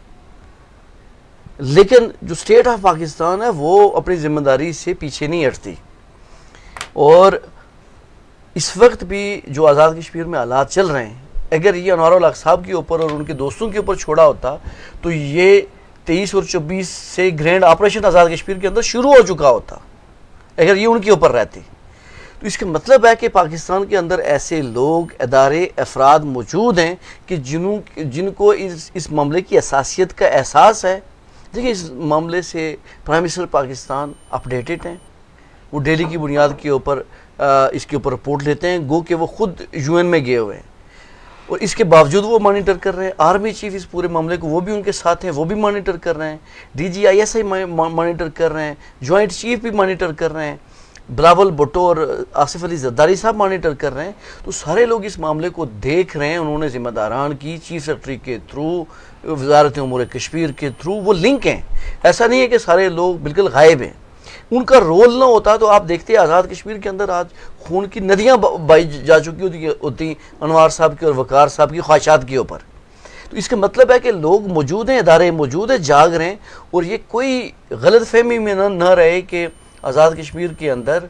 लेकिन जो स्टेट ऑफ पाकिस्तान है वो अपनी ज़िम्मेदारी से पीछे नहीं हटती। और इस वक्त भी जो आज़ाद कश्मीर में हालात चल रहे हैं, अगर ये अनवारुल हक साहब के ऊपर और उनके दोस्तों के ऊपर छोड़ा होता तो ये 23 और 24 से ग्रैंड ऑपरेशन आज़ाद कश्मीर के अंदर शुरू हो चुका होता, अगर ये उनके ऊपर रहती। तो इसका मतलब है कि पाकिस्तान के अंदर ऐसे लोग, अदारे, अफराद मौजूद हैं कि जिनको इस मामले की असासियत का एहसास है। देखिए, इस मामले से प्राइम मिनिस्टर पाकिस्तान अपडेटेड हैं, वो डेली की बुनियाद के ऊपर इसके ऊपर रिपोर्ट लेते हैं, गो कि वो खुद यूएन में गए हुए हैं और इसके बावजूद वो मॉनिटर कर रहे हैं। आर्मी चीफ इस पूरे मामले को वो भी उनके साथ हैं, वो भी मॉनिटर कर रहे हैं, DGISI मॉनिटर कर रहे हैं, जॉइंट चीफ भी मॉनिटर कर रहे हैं, बिलावल भुट्टो और आसिफ अली जरदारी साहब मॉनिटर कर रहे हैं। तो सारे लोग इस मामले को देख रहे हैं। उन्होंने जिम्मेदारान की चीफ सेक्रेटरी के थ्रू, वजारत उमूर कश्मीर के थ्रू वो लिंक हैं। ऐसा नहीं है कि सारे लोग बिल्कुल गायब हैं। उनका रोल ना होता तो आप देखते हैं आज़ाद कश्मीर के अंदर आज खून की नदियाँ बही जा चुकी होती अनवार साहब की और वकार साहब की ख्वाहिशात के ऊपर। तो इसका मतलब है कि लोग मौजूद हैं, इदारे मौजूद हैं, जाग रहे हैं और ये कोई गलत फहमी में न रहे कि आज़ाद कश्मीर के अंदर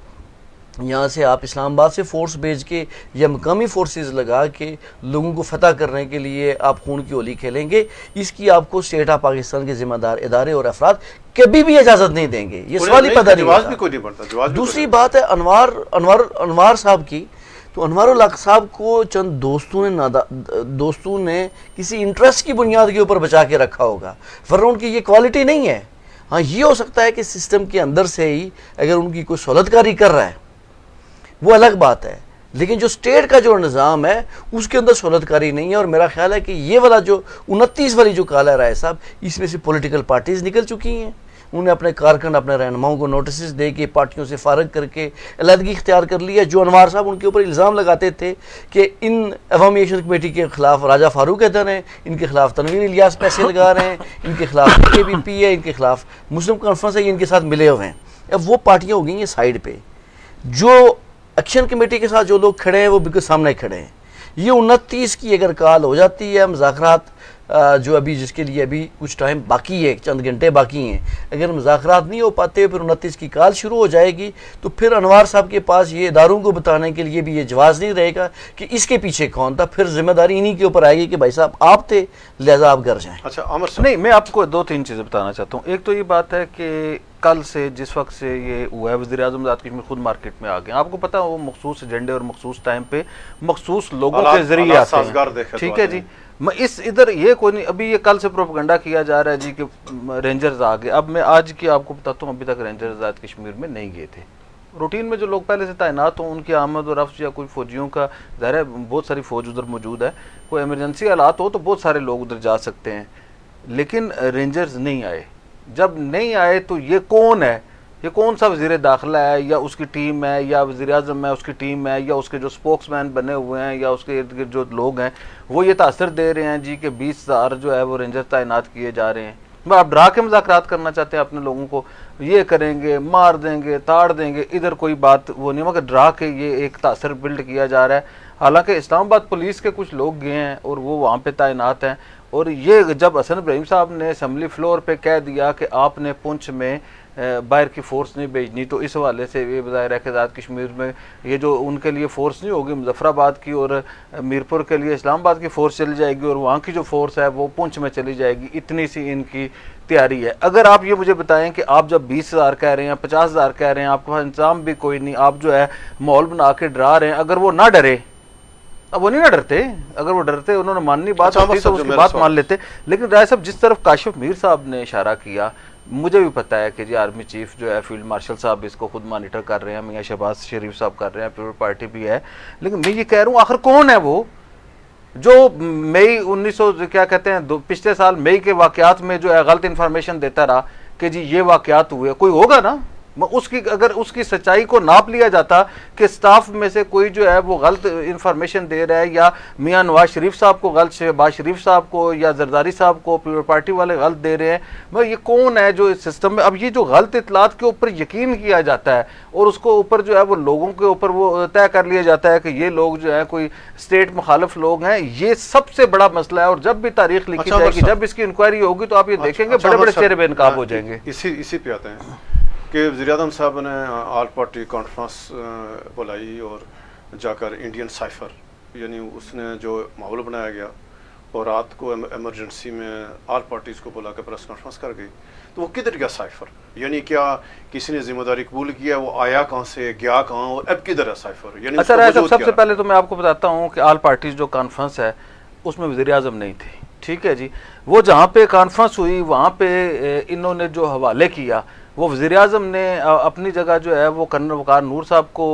यहाँ से आप इस्लामाबाद से फोर्स भेज के या मकामी फोर्सेस लगा के लोगों को फतह करने के लिए आप खून की होली खेलेंगे। इसकी आपको स्टेट ऑफ पाकिस्तान के जिम्मेदार इदारे और अफराद कभी भी इजाज़त नहीं देंगे। ये सवाल ही पता नहीं होता। दूसरी बात है अनवार साहब की। तो अनवारुल हक साहब को चंद दोस्तों ने किसी इंटरेस्ट की बुनियाद के ऊपर बचा के रखा होगा, वरना उनकी ये क्वालिटी नहीं है। हाँ, ये हो सकता है कि सिस्टम के अंदर से ही अगर उनकी कोई सहूलतकारी कर रहा है वो अलग बात है, लेकिन जो स्टेट का जो निज़ाम है उसके अंदर सहूलतकारी नहीं है। और मेरा ख्याल है कि ये वाला जो 29 वाली जो काला राय साहब, इसमें से पॉलिटिकल पार्टीज निकल चुकी हैं। उन्हें अपने कारकुन, अपने रहनुमाओं को नोटिस दे के पार्टियों से फारग करके अलहदगी इख्तियार कर लिया। जो अनवार साहब उनके ऊपर इल्ज़ाम लगाते थे कि इन अवामी एक्शन कमेटी के खिलाफ राजा फारूक हैदर हैं, इनके खिलाफ तनवीर इलियास पैसे लगा रहे हैं, इनके खिलाफ KPP है, इनके खिलाफ मुस्लिम कॉन्फ्रेंस है, इनके साथ मिले हुए हैं। अब वो पार्टियाँ हो गई हैं साइड पे, जो एक्शन कमेटी के साथ जो लोग खड़े हैं वो बिल्कुल सामने खड़े हैं। ये 29 की अगर कॉल हो जाती है, मुज़ाकरात जो अभी जिसके लिए अभी कुछ टाइम बाकी है, चंद घंटे बाकी हैं, अगर मुज़ाकरात नहीं हो पाते फिर 29 की कॉल शुरू हो जाएगी। तो फिर अनवार साहब के पास ये इदारों को बताने के लिए भी ये जवाज़ नहीं रहेगा कि इसके पीछे कौन था। फिर जिम्मेदारी इन्हीं के ऊपर आएगी कि भाई साहब आप थे, लिहाजा आप घर जाएँ। अच्छा अमर साहब, नहीं, मैं आपको 2-3 चीज़ें बताना चाहता हूँ। एक तो ये बात है कि कल से जिस वक्त से ये हुआ है, वज़ीर-ए-आज़म आज़ाद कश्मीर खुद मार्केट में आ गए। आपको पता है वो मखसूस एजेंडे और मखसूस टाइम पे मखसूस लोगों के जरिए आते हैं, ठीक है जी। मैं इस इधर ये कोई नहीं, अभी ये कल से प्रोपेगेंडा किया जा रहा है जी कि रेंजर्स आ गए। अब मैं आज की आपको बताता हूँ, अभी तक रेंजर्स आज़ाद कश्मीर में नहीं गए थे। रूटीन में जो लोग पहले से तैनात हों उनकी आमद और रफ्त या कोई फौजियों का ज़ाहिर है बहुत सारी फ़ौज उधर मौजूद है, कोई एमरजेंसी हालात हो तो बहुत सारे लोग उधर जा सकते हैं, लेकिन रेंजर्स नहीं आए। जब नहीं आए तो ये कौन है, ये कौन सा वज़ीर दाखिला है या उसकी टीम है या वज़ीर-ए-आज़म है उसकी टीम है या उसके जो स्पोक्समैन बने हुए हैं या उसके इर्द गिर्द जो लोग हैं वो ये तासर दे रहे हैं जी कि 20,000 जो है वो रेंजर तैनात किए जा रहे हैं। आप डरा के मुज़ाकरात करना चाहते हैं अपने लोगों को, ये करेंगे, मार देंगे, ताड़ देंगे, इधर कोई बात वो नहीं, मगर डरा के ये एक तासर बिल्ड किया जा रहा है। हालांकि इस्लामाबाद पुलिस के कुछ लोग गए हैं और वो वहाँ पे तैनात हैं। और ये जब हसन इब्राहिम साहब ने असम्बली फ्लोर पे कह दिया कि आपने पुंछ में बाहर की फ़ोर्स नहीं भेजनी, तो इस हवाले से ये ज़ाहिर है कि आज़ाद कश्मीर में ये जो उनके लिए फ़ोर्स नहीं होगी मुजफ्फराबाद की और मीरपुर के लिए इस्लामाबाद की फ़ोर्स चली जाएगी और वहाँ की जो फ़ोर्स है वो पुंछ में चली जाएगी, इतनी सी इनकी तैयारी है। अगर आप ये मुझे बताएं कि आप जब 20,000 कह रहे हैं, 50,000 कह रहे हैं, आपके पास इंतजाम भी कोई नहीं, आप जो है माहौल बना के डरा रहे हैं, अगर वो ना डरे, अब वो नहीं ना डरते, अगर वो डरते उन्होंने माननी बात होती तो उसकी बात मान लेते। लेकिन राय साहब जिस तरफ काशिफ मीर साहब ने इशारा किया, मुझे भी पता है कि जी आर्मी चीफ जो है फील्ड मार्शल साहब इसको खुद मॉनिटर कर रहे हैं, मियां शहबाज शरीफ साहब कर रहे हैं, पीपल पार्टी भी है। लेकिन मैं ये कह रहा हूँ आखिर कौन है वो जो मई 1900 क्या कहते हैं पिछले साल मई के वाकयात में जो है गलत इन्फॉर्मेशन देता रहा कि जी ये वाकयात हुए, कोई होगा ना उसकी, अगर उसकी सच्चाई को नाप लिया जाता कि स्टाफ में से कोई जो है वो गलत इन्फॉर्मेशन दे रहा है या मियां नवाज शरीफ साहब को गलत, शहबाज शरीफ साहब को या जरदारी साहब को पीपल पार्टी वाले गलत दे रहे हैं, मगर ये कौन है जो इस सिस्टम में, अब ये जो गलत इतलात के ऊपर यकीन किया जाता है और उसको ऊपर जो है वो लोगों के ऊपर वो तय कर लिया जाता है कि ये लोग जो है कोई स्टेट मुखालिफ लोग हैं, ये सबसे बड़ा मसला है। और जब भी तारीख लिखी जाएगी, जब इसकी इंक्वायरी होगी तो आप ये देखेंगे बड़े बड़े चेहरे बेनकाब हो जाएंगे। इसी पे आते हैं कि वज़ीर-ए-आज़म साहब ने ऑल पार्टी कॉन्फ्रेंस बुलाई और जाकर इंडियन साइफर यानी उसने जो माहौल बनाया गया और रात को इमरजेंसी में ऑल पार्टीज़ को बुला कर प्रेस कॉन्फ्रेंस कर गई, तो वो किधर गया साइफर? यानी क्या किसी ने जिम्मेदारी कबूल किया, वो आया कहाँ से, गया कहाँ और अब किधर है साइफर? यानी अच्छा, सबसे पहले तो मैं आपको बताता हूँ कि ऑल पार्टीज जो कॉन्फ्रेंस है उसमें वज़ीर आज़म नहीं थी, ठीक है जी। वो जहाँ पे कॉन्फ्रेंस हुई वहाँ पे इन्होंने जो हवाले किया वो वज़ीर आज़म ने अपनी जगह जो है वो कर्नल वक़ार नूर साहब को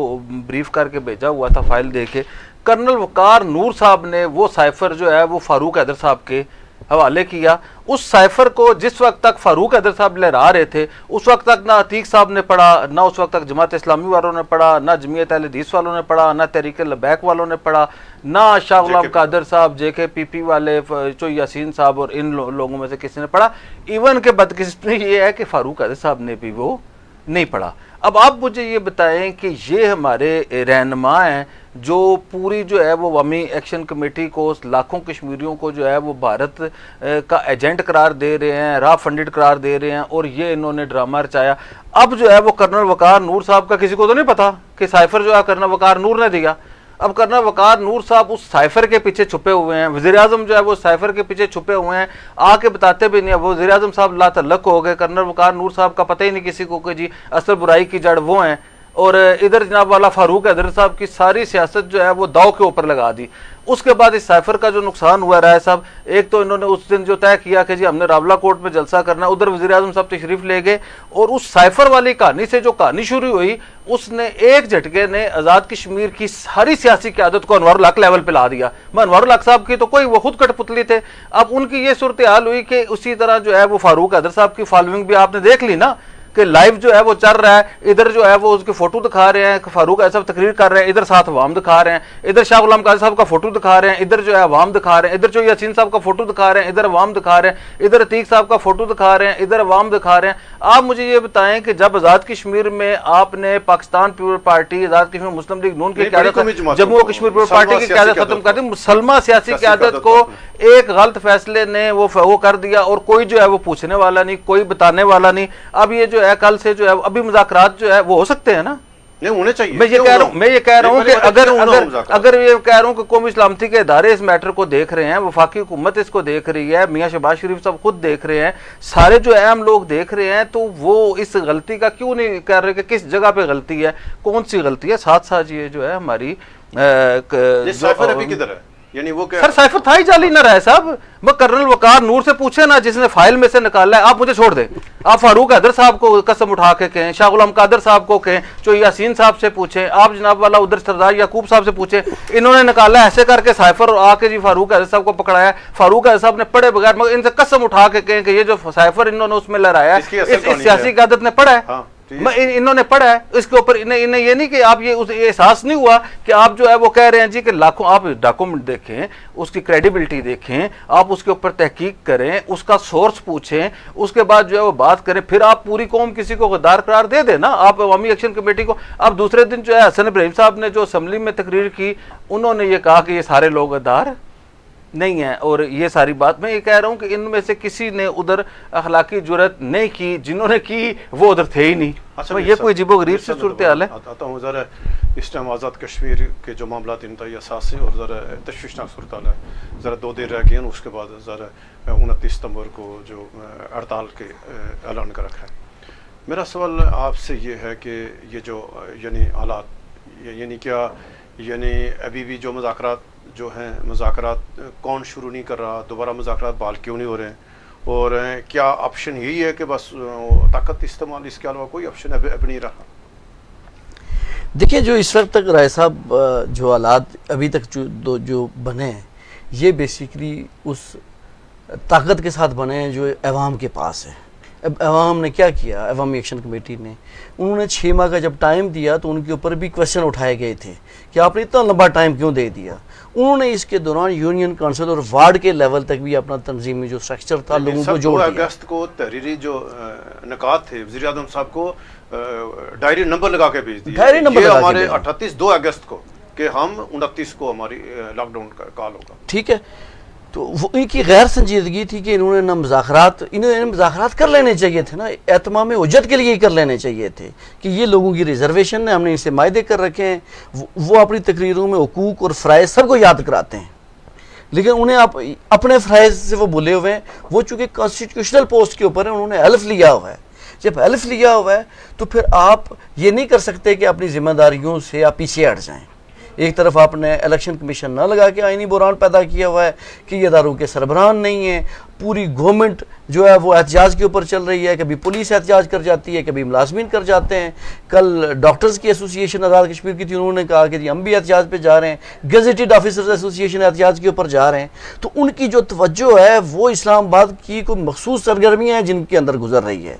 ब्रीफ करके भेजा हुआ था फाइल दे के। कर्नल वक़ार नूर साहब ने वो साइफर जो है वो फारूक हैदर साहब के हवाले किया। उस साइफर को जिस वक्त तक फारूक हैदर साहब लहरा रहे थे उस वक्त तक ना अतीक साहब ने पढ़ा, ना उस वक्त तक जमात इस्लामी वालों ने पढ़ा, ना जमीयत अहले हदीस वालों ने पढ़ा, ना तहरीक लबैक वालों ने पढ़ा, ना शाह गुलाम कादर साहब, JKPP वाले, जो यासीन साहब और इन लोगों में से किसी ने पढ़ा। इवन के बदकिस्मती ये है कि फारूक हैदर साहब ने भी वो नहीं पढ़ा। अब आप मुझे ये बताएं कि ये हमारे रहनुमा हैं जो पूरी जो है वो अवामी एक्शन कमेटी को, लाखों कश्मीरियों को जो है वो भारत का एजेंट करार दे रहे हैं, रॉ फंडेड करार दे रहे हैं, और ये इन्होंने ड्रामा रचाया। अब जो है वो कर्नल वक़ार नूर साहब का किसी को तो नहीं पता कि साइफर जो है कर्नल वक़ार नूर ने दिया। अब कर्नल वक़ार नूर साहब उस साइफर के पीछे छुपे हुए हैं, वज़ीर आज़म जो है वो साइफर के पीछे छुपे हुए हैं, आके बताते भी नहीं। वो वज़ीर आज़म साहब ला तल्लक हो गए, कर्नल वक़ार नूर साहब का पता ही नहीं किसी को कि जी असल बुराई की जड़ वो हैं। और इधर जनाब वाला फारूक हैदर साहब की सारी सियासत जो है वो दाव के ऊपर लगा दी। उसके बाद इस साइफर का जो नुकसान हुआ राय साहब, एक तो इन्होंने उस दिन जो तय किया कि जी हमने रावला कोर्ट में जलसा करना, उधर वज़ीर आज़म साहब तशरीफ ले गए और उस साइफर वाली कहानी से जो कहानी शुरू हुई उसने एक झटके ने आज़ाद कश्मीर की सारी सियासी क़यादत को अनवारुल हक लेवल पे ला दिया। अनवारुल हक साहब की तो कोई, वो खुद कठपुतली थे। अब उनकी ये सूरत हाल हुई कि उसी तरह जो है वो फारूक हैदर साहब की फॉलोइंग भी आपने देख ली ना कि लाइव जो है वो चल रहा है, इधर जो है वो उसके फोटो दिखा रहे हैं, फारूक हैदर साहब तकरीर कर रहे हैं, इधर साथ अवाम दिखा रहे हैं, इधर शाह गुलाम कादर साहब का फोटो दिखा रहे हैं, इधर जो है अवाम दिखा रहे हैं, इधर जो यासीन साहब का फोटो दिखा रहे हैं, इधर अवाम दिखा रहे हैं, इधर अतीक साहब का फोटो दिखा रहे हैं, इधर अवाम दिखा रहे हैं। आप मुझे ये बताएं कि जब आज़ाद कश्मीर में आपने पाकिस्तान पीपल पार्टी, आज़ाद कश्मीर मुस्लिम लीग नून की क़यादत, जम्मू और कश्मीर पीपल पार्टी की क़यादत खत्म कर दी, मुसलमान सियासी क़यादत को एक गलत फैसले ने वो कर दिया और कोई जो है वो पूछने वाला नहीं, कोई बताने वाला नहीं। अब ये जो है कल से जो है अभी मुज़ाकरात जो है वो हो सकते हैं ना, नहीं होने चाहिए। मैं ये कह रहा हूँ कि अगर ये कह रहा हूँ कि कौमी सलामती के इदारे इस मैटर को देख रहे हैं, वफाकी हुकूमत इसको देख रही है, मियाँ शहबाज शरीफ साहब खुद देख रहे हैं, सारे जो अहम लोग देख रहे हैं, तो वो इस गलती का क्यों नहीं कह रहे कि किस जगह पे गलती है, कौन सी गलती है। साथ साथ ये जो है हमारी किधर है, यानी वो सर साइफर था ही जाली ना रहा साहब। वो कर्नल वक़ार नूर से पूछे ना जिसने फाइल में से निकाला है। आप मुझे छोड़ दें, आप फारूक हैदर साहब को कसम उठा के कहें, शाह गुलाम कादर साहब को कहें, जो यासीन साहब से पूछें, आप जनाब वाला उधर सरदार याकूब साहब से पूछें, इन्होंने निकाला ऐसे करके साइफर और आके जी फारूक हैदर साहब को पकड़ाया। फारूक हैदर साहब ने पढ़े बगैर, मगर इनसे कसम उठा के कहें कि ये जो साइफर इन्होंने उसमें लहराया इस सियासी क़यादत ने पढ़ा है, इन्होंने पढ़ा है। इसके ऊपर इन्हें ये नहीं कि आप ये एहसास नहीं हुआ कि आप जो है वो कह रहे हैं जी कि लाखों, आप डॉक्यूमेंट देखें, उसकी क्रेडिबिलिटी देखें, आप उसके ऊपर तहकीक करें, उसका सोर्स पूछें, उसके बाद जो है वो बात करें, फिर आप पूरी कौम किसी को गद्दार करार दे देना आप अवामी एक्शन कमेटी को। अब दूसरे दिन जो है हसन इब्राहिम साहब ने जो असम्बली में तकरीर की, उन्होंने ये कहा कि ये सारे लोग गद्दार नहीं है। और ये सारी बात मैं ये कह रहा हूँ कि इनमें से किसी ने उधर अखलाकी जुर्रत नहीं की, जिन्होंने की वो उधर थे ही नहीं। अच्छा, ये कोई अजीबो-गरीब सी सूरत हाल है। आता हूँ ज़रा इस टाइम आज़ाद कश्मीर के जो मामला इंतहाई असासी और ज़रा तशवीशनाक सूरत हाल है, ज़रा 2 दिन रह गए हैं, उसके बाद ज़रा 29 सितंबर को जो हड़ताल के ऐलान कर रखा है। मेरा सवाल आपसे ये है कि ये जो यानी हालात, यानी क्या यानी अभी भी जो मुज़ाकरात जो हैं, मुज़ाकरात कौन शुरू नहीं कर रहा, दोबारा मुज़ाकरात बहाल क्यों नहीं हो रहे हैं, और क्या ऑप्शन यही है कि बस ताकत इस्तेमाल, इसके अलावा कोई ऑप्शन अब नहीं रहा? देखिए, जो इस वक्त तक राय साहब जो हालात अभी तक जो बने हैं, ये बेसिकली उस ताकत के साथ बने हैं जो अवाम के पास है। अब अवाम ने क्या किया, अवामी एक्शन कमेटी ने, उन्होंने 6 माह का जब टाइम दिया तो उनके ऊपर भी क्वेश्चन उठाए गए थे कि आपने इतना लंबा टाइम क्यों दे दिया। उन्होंने इसके दौरान यूनियन काउंसिल और वार्ड के लेवल तक भी अपना तंजीमी जो स्ट्रक्चर था लोगों को जोड़ दिया। अगस्त को तहरीरी जो निकात थे, वज़ीर आज़म साहब को डायरी नंबर लगा के भेज दिया, डायरी नंबर हमारे 2 अगस्त को कि हम 29 को हमारी लॉकडाउन का काल होगा। ठीक है, तो वो इनकी गैर संजीदगी थी कि इन्होंने इन्हें मुज़ाकरात कर लेने चाहिए थे ना, एहतमाम उज्जत के लिए ही कर लेने चाहिए थे कि ये लोगों की रिजर्वेशन है, हमने इनसे मायदे कर रखे हैं। वो अपनी तकरीरों में हुकूक और फ़राइज़ सबको याद कराते हैं, लेकिन उन्हें अपने फ़राइज़ से वो भूले हुए हैं। वो चूँकि कॉन्स्टिट्यूशनल पोस्ट के ऊपर है, उन्होंने हल्फ लिया हुआ है। जब हल्फ लिया हुआ है तो फिर आप ये नहीं कर सकते कि अपनी जिम्मेदारियों से आप पीछे हट जाएं। एक तरफ आपने इलेक्शन कमीशन ना लगा के आईनी बुरान पैदा किया हुआ है कि ये इदारों के सरबराहान नहीं है, पूरी गवर्नमेंट जो है वो एहतजाज के ऊपर चल रही है, कभी पुलिस एहतजाज कर जाती है, कभी मुलाजमीन कर जाते हैं। कल डॉक्टर्स की एसोसिएशन आज़ाद कश्मीर की थी, उन्होंने कहा कि जी हम भी एहतजाज पे जा रहे हैं, गजेटेड ऑफिसर्स एसोसिएशन एहतजाज के ऊपर जा रहे हैं। तो उनकी जो तवज्जो है वो इस्लामाबाद की कोई मखसूस सरगर्मियाँ हैं जिनके अंदर गुजर रही है।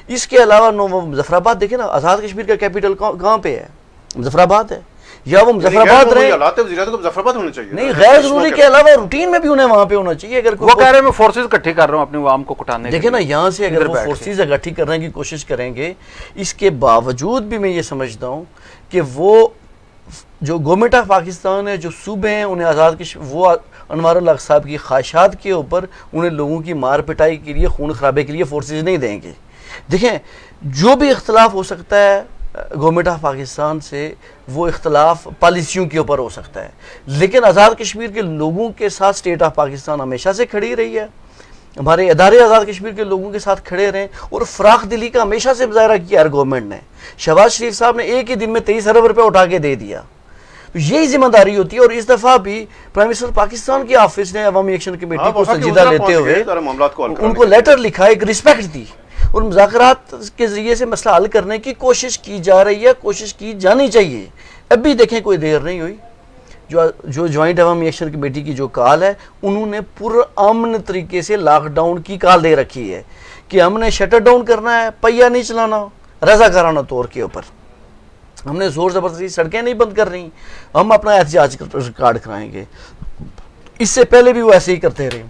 इसके अलावा मुजफ्फराबाद देखें ना, आज़ाद कश्मीर का कैपिटल कहाँ पे है? मुजफ्फराबाद है, या वो मुजफ्फराबाद रहे मुजफ्फराबाद होना चाहिए नहीं, गैर जरूरी के अलावा रूटीन में भी उन्हें वहां पे होना चाहिए। अगर वो कह रहे हैं मैं फोर्सेस इकट्ठी कर रहा हूं अपनी आवाम को कुटाने, देखे ना यहाँ से अगर वो फोर्सेस इकट्ठी करने की कोशिश करेंगे, इसके बावजूद भी मैं ये समझता हूँ कि वो जो गवर्नमेंट ऑफ पाकिस्तान है, जो सूबे हैं, उन्हें आज़ाद वो अनवारुल हक साहब की ख्वाहिशात के ऊपर उन्हें लोगों की मार पिटाई के लिए, खून खराबे के लिए फोर्सेज नहीं देंगे। देखें, जो भी इख्तलाफ हो सकता है गवर्नमेंट ऑफ पाकिस्तान से, वो इख्तलाफ पॉलिसियों के ऊपर हो सकता है, लेकिन आज़ाद कश्मीर के लोगों के साथ स्टेट ऑफ पाकिस्तान हमेशा से खड़ी रही है। हमारे इदारे आज़ाद कश्मीर के लोगों के साथ खड़े रहें और फ़राख दिली का हमेशा से मुजाहरा किया हर गवर्नमेंट ने। शहबाज शरीफ साहब ने एक ही दिन में 23 अरब रुपये उठा के दे दिया, तो यही जिम्मेदारी होती है। और इस दफ़ा भी प्राइम मिनिस्टर पाकिस्तान की ऑफिस ने अवामी एक्शन कमेटी को संजीदा लेते हुए उनको लेटर लिखा, एक रिस्पेक्ट दी और मुज़ाकरात के ज़रिए से मसला हल करने की कोशिश की जा रही है, कोशिश की जानी चाहिए। अभी देखें कोई देर नहीं हुई, जो ज्वाइंट अवामी एक्शन कमेटी की जो कॉल है, उन्होंने पुरअमन तरीके से लॉकडाउन की कॉल दे रखी है कि हमने शटर डाउन करना है, पहिया नहीं चलाना रज़ाकाराना तौर के ऊपर, हमने ज़ोर ज़बरदस्ती सड़कें नहीं बंद कर रही, हम अपना एहतजाज रिकॉर्ड कराएंगे। इससे पहले भी वो ऐसे ही करते रहे।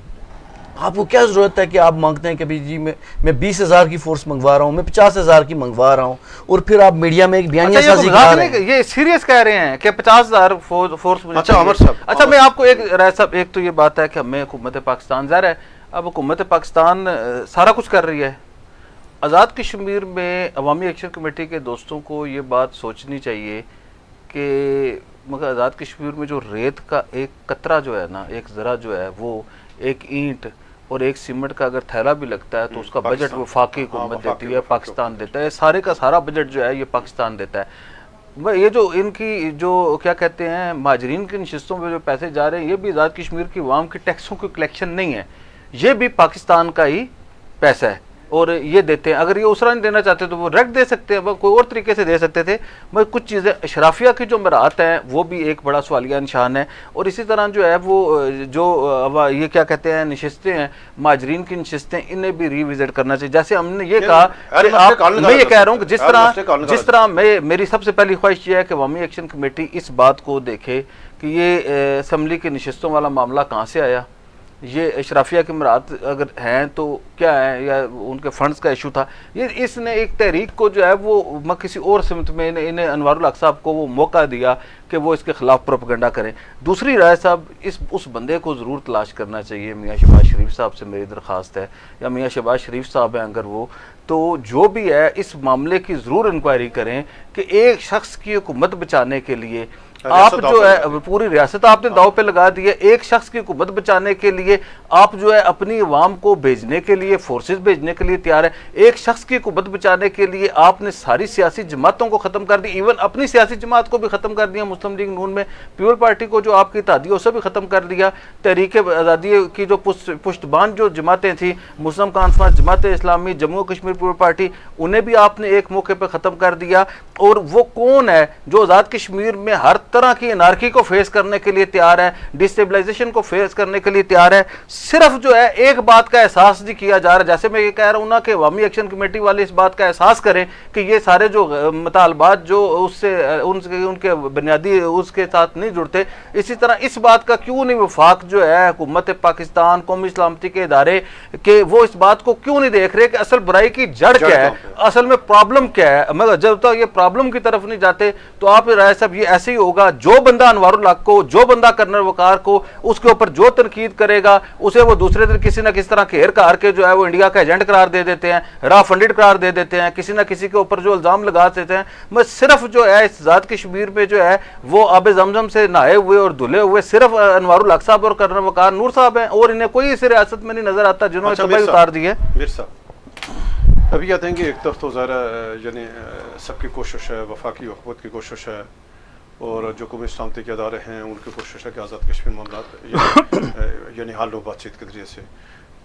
आपको क्या ज़रूरत है कि आप मांगते हैं कि भाई जी मैं 20,000 की फोर्स मंगवा रहा हूँ, मैं 50,000 की मंगवा रहा हूँ, और फिर आप मीडिया में एक बयानियाबाजी करा रहे हैं। ये सीरियस कह रहे हैं कि 50,000 फोर्स मुझे। अच्छा अमर साहब, अच्छा मैं आपको एक राय साहब, एक तो ये बात है कि हमें हुकूमत पाकिस्तान ज़ाहिर है, अब हुकूमत पाकिस्तान सारा कुछ कर रही है। आज़ाद कश्मीर में अवामी एक्शन कमेटी के दोस्तों को ये बात सोचनी चाहिए कि मगर आज़ाद कश्मीर में जो रेत का एक कतरा जो है ना, एक ज़रा जो है, वो एक ईंट और एक सीमेंट का अगर थैला भी लगता है तो उसका बजट वफाकी हुकूमत देती है, पाकिस्तान देता है। सारे का सारा बजट जो है ये पाकिस्तान देता है। ये जो इनकी जो क्या कहते हैं महाजरीन की नशिस्तों में जो पैसे जा रहे हैं, ये भी आज़ाद कश्मीर की अवाम के टैक्सों की कलेक्शन नहीं है, ये भी पाकिस्तान का ही पैसा है और ये देते हैं। अगर ये उसरा नहीं देना चाहते तो वो रेट दे सकते हैं, कोई और तरीके से दे सकते थे। मगर कुछ चीज़ें अशराफिया की जो मराहत हैं वो भी एक बड़ा सवालिया निशान है। और इसी तरह जो है वो जो ये क्या कहते हैं नशिस्तें हैं, महाजरीन की नशिस्तें, इन्हें भी रिविजिट करना चाहिए। जैसे हमने ये कहा कि मैं ये कह रहा हूँ कि जिस तरह मेरी सबसे पहली ख्वाहिश ये है कि अवामी एक्शन कमेटी इस बात को देखे कि ये असम्बली की नशिस्तों वाला मामला कहाँ से आया, ये अशराफिया की मराहत अगर हैं तो क्या है, या उनके फंड्स का इशू था। ये इसने एक तहरीक को जो है वो किसी और सिमत में इन्हें अनवारुल हक साहब को वो मौका दिया कि वो इसके खिलाफ प्रोपेगेंडा करें। दूसरी राय साहब, उस बंदे को ज़रूर तलाश करना चाहिए। मियाँ शहबाज शरीफ साहब से मेरी दरख्वास्त है, या मियाँ शहबाज शरीफ साहब हैं अगर वो, तो जो भी है इस मामले की ज़रूर इंक्वायरी करें कि एक शख्स की हुकूमत बचाने के लिए आप जो है पूरी रियासत आपने दाव पे लगा दी है। एक शख्स की हुकूमत बचाने के लिए आप जो है अपनी अवाम को भेजने के लिए फोर्सेस भेजने के लिए तैयार है। एक शख्स की हुकूमत बचाने के लिए आपने सारी सियासी जमातों को ख़त्म कर दी, इवन अपनी सियासी जमात को भी ख़त्म कर दिया। मुस्लिम लीग नून में पीपल पार्टी को जो आपकी इत्तेहादी उसे भी ख़त्म कर दिया। तहरीक आज़ादी की जो पुष्टबान जो जमातें थी, मुस्लिम conference, Jamaat Islami, Jammu Kashmir people party, उन्हें भी आपने एक मौके पर ख़त्म कर दिया। और वो कौन है जो आज़ाद कश्मीर में हर तरह की अनार्की को फेस करने के लिए तैयार है, डिस्टेबलाइजेशन को फेस करने के लिए तैयार है? सिर्फ जो है एक बात का एहसास नहीं किया जा रहा। जैसे मैं ये कह रहा हूं ना कि अवामी एक्शन कमेटी वाले इस बात का एहसास करें कि ये सारे जो मुतालबात जो उससे उनके बुनियादी उसके साथ नहीं जुड़ते, इसी तरह इस बात का क्यों नहीं वफाक जो है हुकूमत पाकिस्तान, कौमी सलामती के इदारे के, वो इस बात को क्यों नहीं देख रहे कि असल बुराई की जड़ क्या है, असल में प्रॉब्लम क्या है? मगर जब तक ये प्रॉब्लम की तरफ नहीं जाते तो आप राय साहब ये ऐसे ही होगा होगा, जो बंदा अनवारुल हक को, जो बंदा कर्नल वकार को, उसके ऊपर जो तनकीद करेगा उसे वो दूसरे दिन किसी ना किसी तरह घेर कर के जो है वो इंडिया का एजेंट करार दे देते हैं, रा फंडेड करार दे देते हैं, किसी ना किसी के ऊपर जो इल्जाम लगा देते हैं। बस सिर्फ जो है इस जात कश्मीर में जो है वो आब जमजम से नहाए हुए और धुले हुए सिर्फ अनवारुल हक साहब और कर्नल वकार नूर साहब हैं, और इन्हें कोई इस रियासत में नहीं नजर आता जिन्होंने तबाही उतार दी है। अभी कहते हैं कि एक तरफ तो ज़ाहिर यानी सबकी कोशिश है, वफाकी हुकूमत की कोशिश है, और जो कौमी सलामती के अदारे हैं उनकी कोशिश है कि आज़ाद कश्मीर मामला यानी हाल बातचीत के ज़रिए से।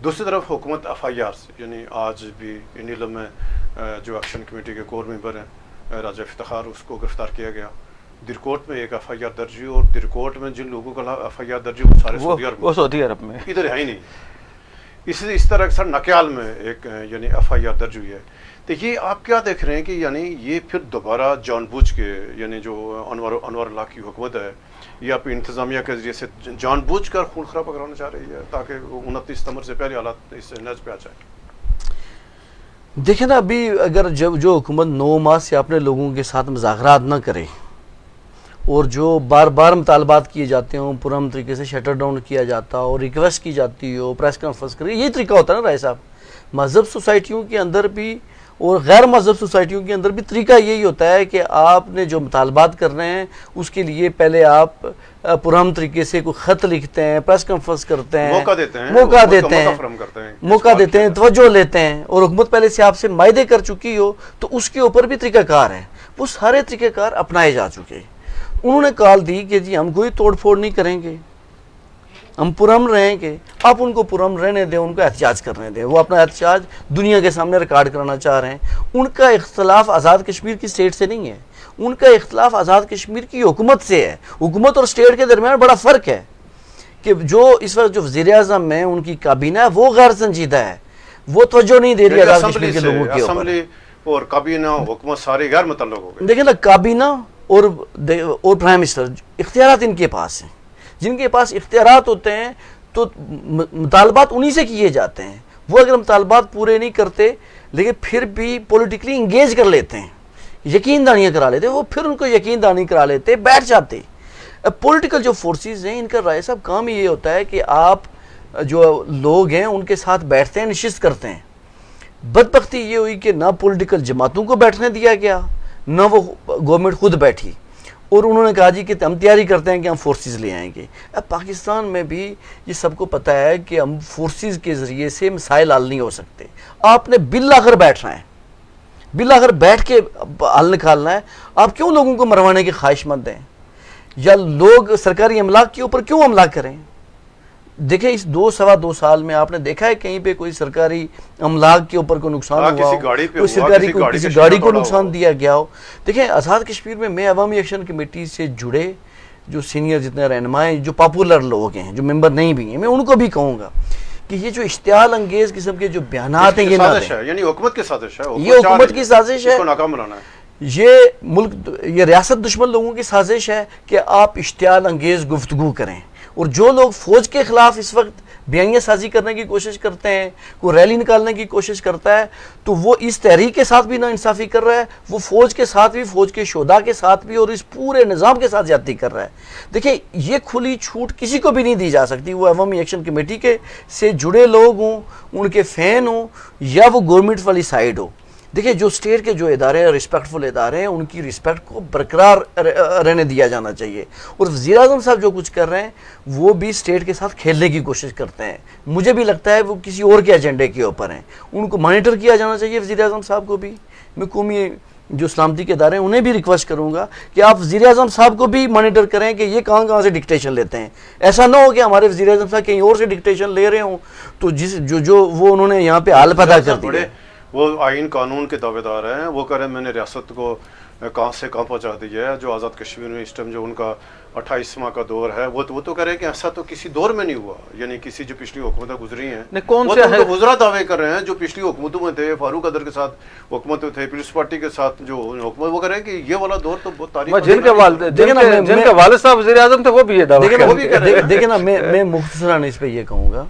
दूसरी तरफ हुकूमत FIR से, यानी आज भी नीलम में जो एक्शन कमेटी के कोर मेंबर हैं राजा इफ्तिखार, उसको गिरफ्तार किया गया। दिरकोट में एक FIR दर्ज हुई, और दिरकोट में जिन लोगों का FIR दर्ज हुई वो सारे सऊदी अरब में, इधर है ही नहीं। इस तरह सर नक्याल में एक यानी FIR दर्ज हुई है। तो ये आप क्या देख रहे हैं कि यानी ये फिर दोबारा जानबूझ के यानी जो अनवर अल्लाह की हुकूमत है, ये आप इंतज़ामिया के जरिए से जानबूझ कर खून खराबा कराना चाह रही है ताकि 29 सितंबर से पहले हालात इस नज पे आ जाए? देखें ना, अभी अगर जब जो हुकूमत 9 माह से अपने लोगों के साथ मुज़ाकरात ना करे और जो बार बार मुतालबात किए जाते हों, पुरअमन तरीके से शटर डाउन किया जाता हो, रिक्वेस्ट की जाती हो, प्रेस कॉन्फ्रेंस करें, यही तरीका होता है ना राय साहब। मज़हब सोसाइटियों के अंदर भी और गैर मज़हब सोसाइटियों के अंदर भी तरीका यही होता है कि आपने जो मुतालबात कर रहे हैं उसके लिए पहले आप पुरअमन तरीके से कोई ख़त लिखते हैं, प्रेस कॉन्फ्रेंस करते हैं, मौका देते हैं, तवज्जो लेते हैं, और हुकूमत पहले से आपसे मायदे कर चुकी हो तो उसके ऊपर भी तरीक़ाकार है। वो सारे तरीक़ाकार अपनाए जा चुके हैं। उन्होंने कॉल दी कि जी हम कोई तोड़ फोड़ नहीं करेंगे, हम पुरअमन रहेंगे, आप उनको पुरअमन रहने दें, उनको एहतजाज करने दें। वो अपना एहतजाज दुनिया के सामने रिकॉर्ड कराना चाह रहे हैं। उनका इख्तलाफ आज़ाद कश्मीर की स्टेट से नहीं है, उनका इख्तलाफ आज़ाद कश्मीर की हुकूमत से है। हुकूमत और स्टेट के दरमियान बड़ा फ़र्क है कि जो इस वक्त जो वज़ीर आज़म है उनकी काबीना है वो गैर संजीदा है, वो तवज्जो नहीं दे रही आज़ाद कश्मीर के लोगों के ऊपर। और काबीना हुकूमत सारे गैर मुतल्लक हो गए। देखिए ना, काबीना और प्राइम मिनिस्टर इख्तियारात इनके पास हैं। जिनके पास इख्तियारात होते हैं तो मुतालबात उन्हीं से किए जाते हैं। वो अगर मुतालबात पूरे नहीं करते लेकिन फिर भी पॉलिटिकली इंगेज कर लेते हैं, यकीन दानियाँ करा लेते हैं, वो फिर उनको यकीन दानी करा लेते, बैठ जाते। अब पॉलिटिकल जो फोर्सेस हैं इनका राय साहब काम ये होता है कि आप जो लोग हैं उनके साथ बैठते हैं, निशिस्त करते हैं। बदबख्ती ये हुई कि ना पॉलिटिकल जमातों को बैठने दिया गया, ना वो गवर्नमेंट खुद बैठी, और उन्होंने कहा जी कि हम तैयारी करते हैं कि हम फोर्सेस ले आएंगे। अब पाकिस्तान में भी ये सबको पता है कि हम फोर्सेस के ज़रिए से मसाइल हल नहीं हो सकते। आपने बिल आखिर बैठना है, बिल आखिर बैठ के हल निकालना है। आप क्यों लोगों को मरवाने की ख्वाहिशमंद हैं, या लोग सरकारी अमलाक के ऊपर क्यों हमला करें? देखिए इस 2-2.25 साल में आपने देखा है कहीं पे कोई सरकारी अमलाक के ऊपर कोई नुकसान हुआ हो, कोई सरकारी किसी गाड़ी को नुकसान दिया गया हो? देखिए आज़ाद कश्मीर में मैं अवामी एक्शन कमेटी से जुड़े जो सीनियर जितने रहनुमाए जो पॉपुलर लोग हैं, जो मेंबर नहीं भी हैं, मैं उनको भी कहूँगा कि ये जो इश्तियाल अंगेज किस्म के जो बयानात हैं, ये ना दें। यानी हुकूमत की साजिश है, ये हुकूमत की साजिश है, नाकाम बनाना है। ये मुल्क, ये रियासत दुश्मन लोगों की साजिश है कि आप इश्तियाल अंगेज गुफ्तगू करें। और जो लोग फौज के खिलाफ इस वक्त बयानिया साजी करने की कोशिश करते हैं, कोई रैली निकालने की कोशिश करता है, तो वो इस तहरीक के साथ भी ना इंसाफ़ी कर रहा है, वो फौज के साथ भी, फौज के शोधा के साथ भी, और इस पूरे निज़ाम के साथ ज्यादती कर रहा है। देखिए ये खुली छूट किसी को भी नहीं दी जा सकती, वो अवामी एक्शन कमेटी के से जुड़े लोग हों, उनके फ़ैन हों, या वो गवर्नमेंट वाली साइड हो। देखिए जो स्टेट के जो इदारे हैं, रिस्पेक्टफुल इदारे हैं, उनकी रिस्पेक्ट को बरकरार रहने दिया जाना चाहिए। और वज़ीर आज़म साहब जो कुछ कर रहे हैं वो भी स्टेट के साथ खेलने की कोशिश करते हैं। मुझे भी लगता है वो किसी और के एजेंडे के ऊपर हैं, उनको मॉनिटर किया जाना चाहिए। वज़ीर आज़म साहब को भी मैं कौमी जो सलामती के इदारे हैं उन्हें भी रिक्वेस्ट करूँगा कि आप वज़ीर आज़म साहब को भी मॉनिटर करें कि ये कहाँ से डिक्टेशन लेते हैं। ऐसा ना हो कि हमारे वज़ीर आज़म साहब कहीं और से डिक्टेशन ले रहे हों तो जो वो उन्होंने यहाँ पर हाल पैदा कर दिया। वो आइन कानून के दावेदार हैं, वो कह रहे हैं मैंने रियासत को कहाँ से कहाँ पहुँचा दिया है। जो आज़ाद कश्मीर में इस टाइम जो उनका 28 माह का दौर है, वो तो कह रहे हैं कि ऐसा तो किसी दौर में नहीं हुआ। यानी किसी जो पिछली हुकूमतें गुजरी हैं, कौन वो से तो गुजरा दावे कर रहे हैं जो पिछली हुकूमतों में थे, फारूक अदर के साथ हुकूमत में थे, पीपल्स पार्टी के साथ जो हुकूमत, वो कह रहे हैं कि ये वाला दौर तो बहुत तारीख। जिनके वालिद साहब वज़ीर आज़म थे वो भी ये दावा। देखिए ना, मैं मुख्तसरन इस पर यह कहूँगा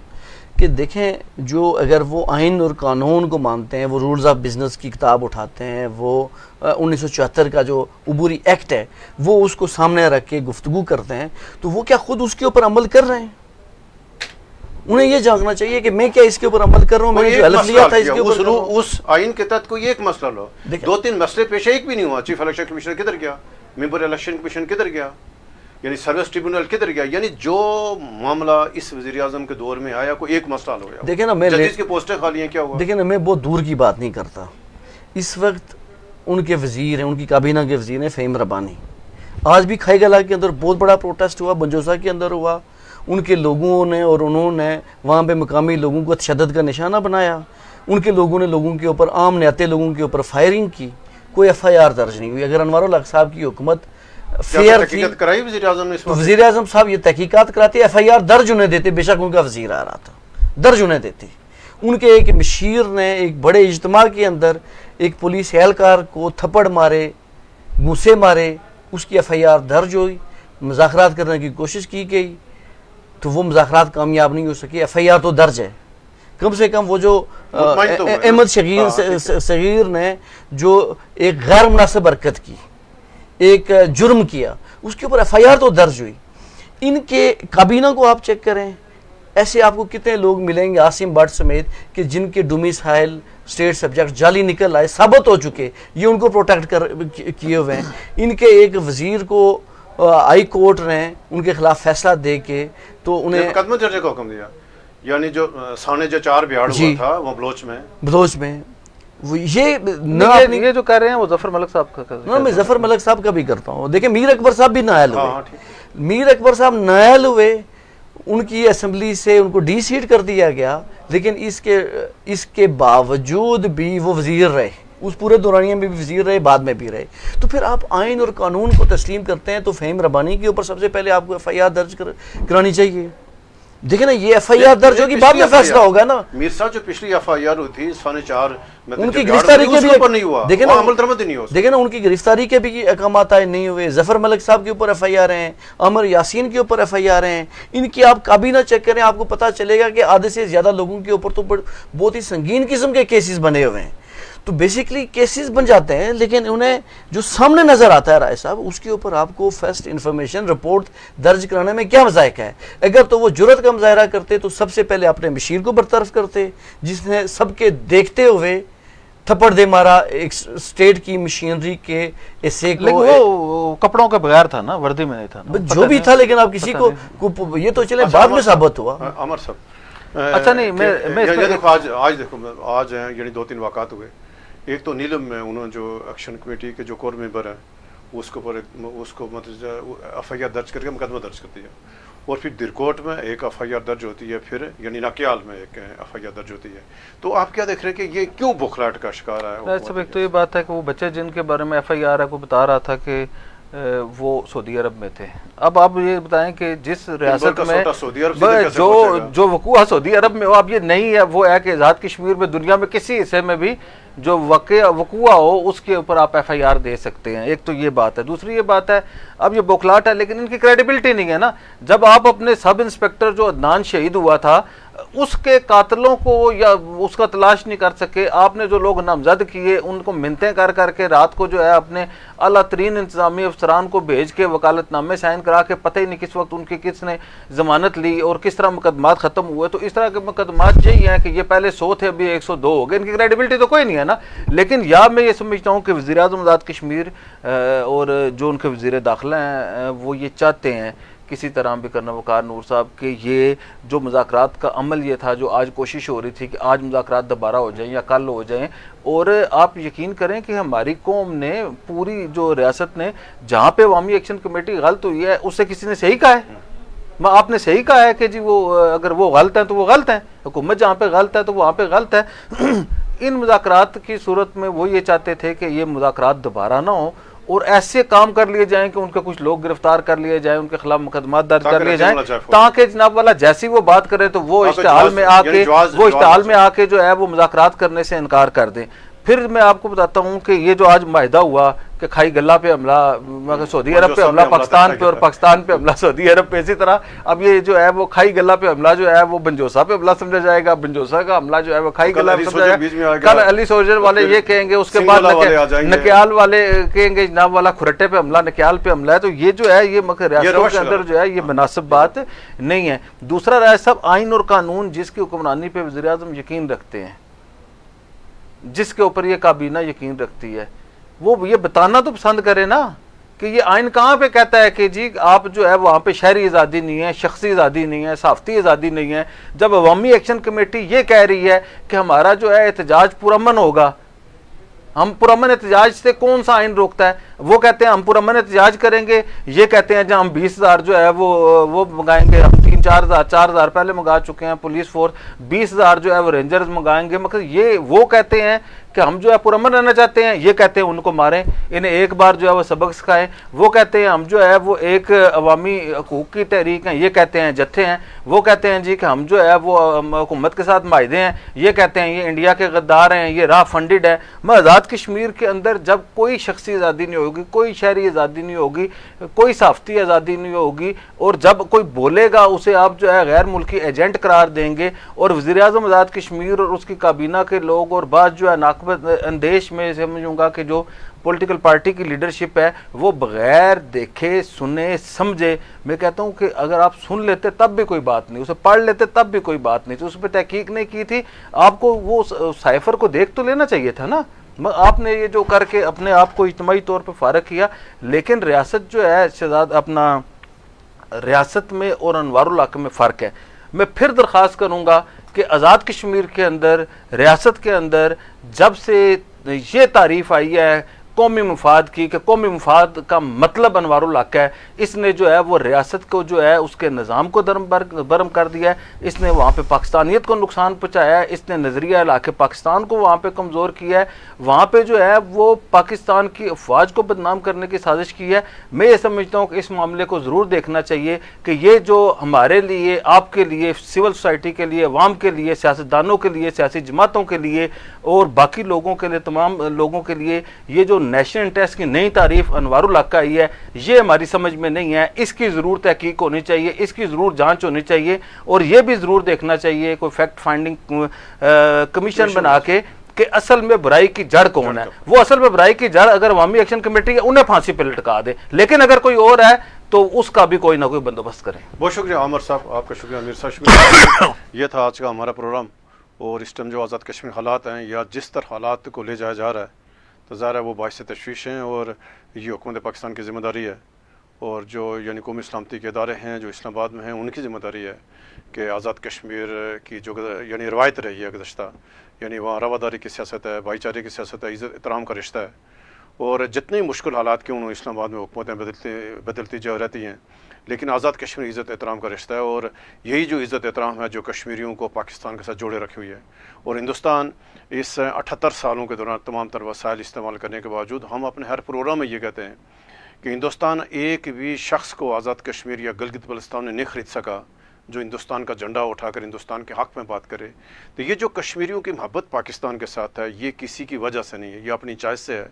कि देखें, जो अगर वो आइन और कानून को मानते हैं, वो रूल्स ऑफ बिजनेस की किताब उठाते हैं, वो 1974 का जो उबूरी एक्ट है वो उसको सामने रख के गुफ्तगू करते हैं, तो वो क्या खुद उसके ऊपर अमल कर रहे हैं? उन्हें ये जानना चाहिए कि मैं क्या इसके ऊपर अमल कर रहा हूँ, मैंने जो हलफ लिया था इसके ऊपर उस आइन के तहत कोई एक मसला लो, 2-3 मसले पेश एक भी नहीं हुआ। चीफ इलेक्शन कमीशनर किधर गया, मेंबर इलेक्शन कमीशन किधर गया, यानी सर्विस ट्रिब्यूनल किधर गया, यानी जो मामला इस वज़ीर आज़म के दौर में आया कोई एक मसला हल हो गया। देखिए ना, मैं जजेस की पोस्टें खाली हैं, क्या हुआ? देखिए ना, मैं बहुत दूर की बात नहीं करता। इस वक्त उनके वज़ीर हैं, उनकी काबीना के वज़ीर हैं फ़हीम रब्बानी। आज भी खाईगला के अंदर बहुत बड़ा प्रोटेस्ट हुआ, बंजोसा के अंदर हुआ। उनके लोगों ने और उन्होंने वहाँ पे मकामी लोगों को तशद्दुद का निशाना बनाया। उनके लोगों ने लोगों के ऊपर, आम निहत्ते लोगों के ऊपर फायरिंग की। कोई FIR दर्ज नहीं हुई। अगर अनवर उल हक साहब की हुकूमत फेयर थी, वज़ीर आज़म साहब ये तहकीकात कराते, FIR दर्ज उन्हें देते, बेशक उनका वज़ीर आ रहा था, दर्ज उन्हें देते। उनके एक मशीर ने एक बड़े इज्तिमा के अंदर एक पुलिस एहलकार को थप्पड़ मारे, घूंसे मारे, उसकी FIR दर्ज हुई, मुज़ाकरात करने की कोशिश की गई, तो वो मुज़ाकरात कामयाब नहीं हो सकी। FIR तो दर्ज है। कम से कम वो जो अहमद सगीर ने जो एक गैर मुनासिब हरकत की, एक जुर्म किया, उसके ऊपर FIR तो दर्ज हुई। इनके काबीना को आप चेक करें, ऐसे आपको कितने लोग मिलेंगे आसिम भट्ट समेत कि जिनके डोमिसाइल स्टेट सब्जेक्ट जाली निकल आए, साबित हो चुके, ये उनको प्रोटेक्ट किए हुए हैं। इनके एक वजीर को हाई कोर्ट ने उनके खिलाफ फैसला दे के तो उन्हें मुकदमा दर्ज का हुक्म दिया, यानी जो साने जो 4 बिहाड़ हुआ था वो बलोच में वो ये जो कर रहे हैं वो जफर मलिक साहब का ना, मैं जफर मलिक साहब का भी करता हूँ। देखिए, मीर अकबर साहब भी नायल हुए। मीर अकबर साहब नायल हुए, उनकी असेंबली से उनको डी-सीट कर दिया गया, लेकिन इसके बावजूद भी वो वजीर रहे, उस पूरे दौरानिया में भी वजीर रहे, बाद में भी रहे। तो फिर आप आइन और कानून को तस्लीम करते हैं तो फ़हीम रब्बानी के ऊपर सबसे पहले आपको FIR दर्ज करानी चाहिए। देखिए ना, ये FIR दर्ज होगी, बाद में फैसला होगा ना। मीर साहब जो पिछली FIR हुई थी 4.5 उनकी गिरफ्तारी के भी नहीं हुआ, देखिए ना, अमल दरमद नहीं हुआ। देखिए ना, उनकी गिरफ्तारी के भी अहकामात आए नहीं हुए। जफर मलिक साहब के ऊपर FIR हैं, अमर यासीन के ऊपर FIR हैं। इनकी आप काबीना चेक करें, आपको पता चलेगा कि आधे से ज्यादा लोगों के ऊपर तो बहुत ही संगीन किस्म के केसेस बने हुए हैं। तो बेसिकली केसेस बन जाते हैं, लेकिन उन्हें जो सामने नजर आता है राय साहब, उसके ऊपर आपको फर्स्ट इंफॉर्मेशन रिपोर्ट दर्ज कराने में क्या मज़ायका है? अगर तो वो जुर्रत का मुजाहरा करते तो सबसे पहले अपने मशीर को बरतरफ करते, जिसने सबके देखते हुए थप्पड़ दे मारा एक स्टेट की मशीनरी के हिस्से को। लेकिन वो कपड़ों के बगैर था ना, वर्दी में नहीं था ना, जो भी था, लेकिन आप किसी को ये तो चले बाद में साबित हुआ। अमर साहब, अच्छा नहीं, मैं देखो आज यानी 2-3 वाक़ात हुए। एक तो नीलम में उन्होंने जो एक्शन कमेटी के जो कोर मेंबर हैं उसको मतलब FIR दर्ज करके मुकदमा दर्ज कर दिया, और फिर दिरकोट में एक FIR दर्ज होती है, फिर यानी नाकियाल में एक FIR दर्ज होती है। तो आप क्या देख रहे हैं कि ये क्यों बुखलाहट का शिकार है? सब एक तो ये बात है कि वो बच्चे जिनके बारे में FIR है को बता रहा था कि वो सऊदी अरब में थे। अब आप ये बताएं कि जिस रियासत में जो वकूआ सऊदी अरब में हो, अब ये नहीं है वो है कि आज़ाद कश्मीर में दुनिया में किसी हिस्से में भी जो वकूआ हो उसके ऊपर आप FIR दे सकते हैं। एक तो ये बात है। दूसरी ये बात है, अब ये बौखलाहट है, लेकिन इनकी क्रेडिबिलिटी नहीं है ना। जब आप अपने सब इंस्पेक्टर जो अदनान शहीद हुआ था उसके कातलों को या उसका तलाश नहीं कर सके, आपने जो लोग नामजद किए उनको मिन्नतें कर करके रात को जो है अपने आला तरीन इंतजामी अफसरान को भेज के वकालतनामे साइन करा के पता ही नहीं किस वक्त उनकी किसने जमानत ली और किस तरह मुकदमात खत्म हुए। तो इस तरह के मुकदमात यही हैं कि ये पहले 100 थे, अभी 102 हो गए। इनकी क्रेडिबिलिटी तो कोई नहीं है ना। लेकिन या मैं ये समझता हूँ कि वज़ीर आज़म आज़ाद कश्मीर और जो उनके वज़ीर दाखिला हैं वो ये चाहते हैं किसी तरह भी करना वकार नूर साहब के ये जो मुज़ाकरात का अमल ये था, जो आज कोशिश हो रही थी कि आज मुज़ाकरात दोबारा हो जाएं या कल हो जाएं। और आप यकीन करें कि हमारी कौम ने, पूरी जो रियासत ने, जहाँ पे अवामी एक्शन कमेटी गलत हुई है उससे किसी ने सही कहा है? आपने सही कहा है कि जी वो अगर वो गलत है तो वो गलत है, हुकूमत जहाँ पे गलत है तो वहाँ पे गलत है। इन मुज़ाकरात की सूरत में वो ये चाहते थे कि ये मुज़ाकरात दोबारा ना हो और ऐसे काम कर लिए जाएं कि उनके कुछ लोग गिरफ्तार कर लिए जाएं, उनके खिलाफ मुकदमा दर्ज कर लिए जाएं, ताकि जनाब वाला जैसी वो बात करे तो वो इश्तिहाल में आके जो है वो मुज़ाकरात करने से इनकार कर दें। फिर मैं आपको बताता हूँ कि ये जो आज माहिदा हुआ कि खाई गल्ला पे हमला सऊदी अरब पे हमला पाकिस्तान पे और पाकिस्तान पे हमला सऊदी अरब पे, इसी तरह अब ये जो है वो खाई गल्ला पे हमला जो है वो बंजोसा पे हमला समझा जाएगा, बंजोसा का हमला जो है वो खाई गल्ला पे समझा जाएगा। कल अली सोल्जर वाले ये कहेंगे, उसके बाद नकियाल वाले कहेंगे जनाब वाला खुरट्टे पे हमला, नकियाल पे हमला है। तो ये जो है ये रियासतों के अंदर जो है ये मुनासिब बात नहीं है। दूसरा राय साहब, आइन और कानून जिसकी हुक्मरानी पे वज़ीर आज़म यकीन रखते हैं, जिसके ऊपर ये काबीना यकीन रखती है, वो ये बताना तो पसंद करे ना कि ये आइन कहाँ पे कहता है कि जी आप जो है वहाँ पे शहरी आज़ादी नहीं है, शख्सी आज़ादी नहीं है, सहाफ़ती आज़ादी नहीं है। जब अवामी एक्शन कमेटी ये कह रही है कि हमारा जो है एहतजाज पुरअमन होगा, हम पुरअमन एहतजाज से कौन सा आइन रोकता है? वो कहते हैं हम पुरअमन एहतजाज करेंगे, ये कहते हैं जहाँ हम 20,000 जो है वो मंगाएंगे, हम 3-4,000 पहले मंगा चुके हैं, पुलिस फोर्स 20,000 जो है वो रेंजर्स मंगाएंगे। मतलब ये वो कहते हैं कि हम जो है पुरअमन रहना चाहते हैं, ये कहते हैं उनको मारें, इन्हें एक बार जो है वो सबक सिखाएं। वो कहते हैं हम जो है वो एक अवामी हकूक़ की तहरीक हैं, ये कहते हैं जत्थे हैं। वो कहते हैं जी कि हम जो है वो हुकूमत के साथ माहिदे हैं, ये कहते हैं ये इंडिया के गद्दार हैं, ये रा फंडेड है। मैं आज़ाद कश्मीर के अंदर जब कोई शख्सी आज़ादी नहीं होगी, कोई शहरी आज़ादी नहीं होगी, कोई सहाफ़ती आज़ादी नहीं होगी, और जब कोई बोलेगा उसे आप जो है गैर मुल्की एजेंट करार देंगे, और वज़ीर आज़म आज़ाद कश्मीर और उसकी काबीना के लोग और बाद जो है अंदेश में समझूंगा कि जो पॉलिटिकल पार्टी की लीडरशिप है वो बगैर देखे सुने समझे, मैं कहता हूं कि अगर आप सुन लेते तब भी कोई बात नहीं, उसे पढ़ लेते तब भी कोई बात नहीं थी, उस पर तहकीक नहीं की थी, आपको वो साइफर को देख तो लेना चाहिए था ना। आपने ये जो करके अपने आप को इज्तिमाई तौर पर फारग किया। लेकिन रियासत जो है शहजाद, अपना रियासत में और अनवारुल हक में फ़र्क है। मैं फिर दरख्वास्त करूँगा कि आज़ाद कश्मीर के अंदर, रियासत के अंदर जब से ये तारीफ़ आई है कौमी मुफाद की कि कौमी मुफाद का मतलब अनवारुल हक है, इसने जो है वो रियासत को जो है उसके निज़ाम को बरम कर दिया है, इसने वहाँ पे पाकिस्तानियत को नुकसान पहुँचाया है, इसने नज़रिया ला के पाकिस्तान को वहाँ पे कमज़ोर किया है, वहाँ पे जो है वो पाकिस्तान की अफवाज को बदनाम करने की साजिश की है। मैं ये समझता हूँ कि इस मामले को ज़रूर देखना चाहिए कि ये जो हमारे लिए, आपके लिए, सिविल सोसाइटी के लिए, अवाम के लिए, सियासतदानों के लिए, सियासी जमातों के लिए और बाकी लोगों के लिए, तमाम लोगों के लिए ये जो नेशनल इंटरेस्ट की नई तारीफ अनवारुल हक का आई है, ये हमारी समझ में नहीं है। इसकी ज़रूर तहकीक होनी चाहिए, इसकी ज़रूर जांच होनी चाहिए, और ये भी ज़रूर देखना चाहिए कोई फैक्ट फाइंडिंग कमीशन बना के कि असल में बुराई की जड़ कौन है। वो असल में बुराई की जड़ अगर अवामी एक्शन कमेटी है, उन्हें फांसी पर लटका दे, लेकिन अगर कोई और है तो उसका भी कोई ना कोई बंदोबस्त करें। बहुत शुक्रिया आमिर साहब, आपका शुक्रिया, अमीर साहब शुक्रिया। ये था आज का हमारा प्रोग्राम। और इस टाइम जो आज़ाद कश्मीर हालात हैं या जिस तरह हालात को ले जाया जा रहा है, तो ज़ाहिर है वो बाइस तशवीश हैं, और ये हुकूमत पाकिस्तान की ज़िम्मेदारी है, और जो यानी कौमी सलामती के इदारे हैं जो इस्लामाबाद में हैं उनकी ज़िम्मेदारी है कि आज़ाद कश्मीर की जो यानी रवायत रही है गुज़श्ता, यानी वहाँ रवादारी की सियासत है, भाईचारे की सियासत है, इज़्ज़त एहतराम का रिश्ता है। और जितनी मुश्किल हालात क्यों उन्होंने इस्लामाबाद में हुकूमतें बदलती जो रहती हैं, लेकिन आज़ाद कश्मीर इज़्ज़त एहतराम का रिश्ता है, और यही जो इज़्ज़त एहतराम है जो कश्मीरियों को पाकिस्तान के साथ जोड़े रखी हुई है। और हिंदुस्तान इस 78 सालों के दौरान तमाम तर वसाइल इस्तेमाल करने के बावजूद हम अपने हर प्रोग्राम में ये कहते हैं कि हिंदुस्तान एक भी शख्स को आज़ाद कश्मीर या गिलगित बल्तिस्तान ने नहीं ख़रीद सका जो हिंदुस्तान का झंडा उठाकर हिंदुस्तान के हक़ में बात करे। तो ये जो कश्मीरियों की मोहब्बत पाकिस्तान के साथ है, ये किसी की वजह से नहीं है, ये अपनी चॉइस से है,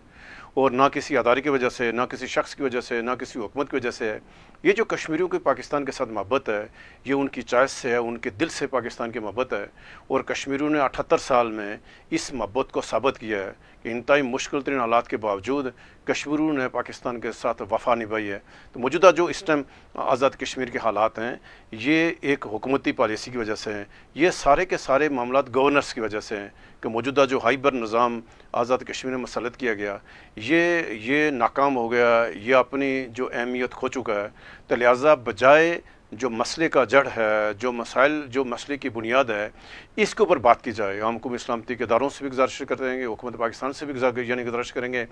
और ना किसी अदारे की वजह से, ना किसी शख्स की वजह से, ना किसी हुकूमत की वजह से है। ये जो कश्मीरियों की पाकिस्तान के साथ मोहब्बत है, ये उनकी चॉइस से है, उनके दिल से पाकिस्तान की मोहब्बत है। और कश्मीरियों ने 78 साल में इस मोहब्बत को साबित किया है कि इंतहाई मुश्किल तरीन हालात के बावजूद कश्मीरियों ने पाकिस्तान के साथ वफा निभाई है। तो मौजूदा जो इस टाइम आज़ाद कश्मीर के हालात हैं, ये एक हुकूमती पॉलिसी की वजह से हैं, ये सारे के सारे मामला गवर्नर्स की वजह से हैं कि मौजूदा जो हाइबर निज़ाम आज़ाद कश्मीर में मसलत किया गया, ये नाकाम हो गया, ये अपनी जो अहमियत खो चुका है। तो लिहाजा बजाय जो मसले का जड़ है, जो मसाइल, जो मसले की बुनियाद है, इसके ऊपर बात की जाए। हम कौमी इस्लामती के इदारों से भी गुजारिश करते रहेंगे, हुकूमत पाकिस्तान से भी यानी गुजारिश करेंगे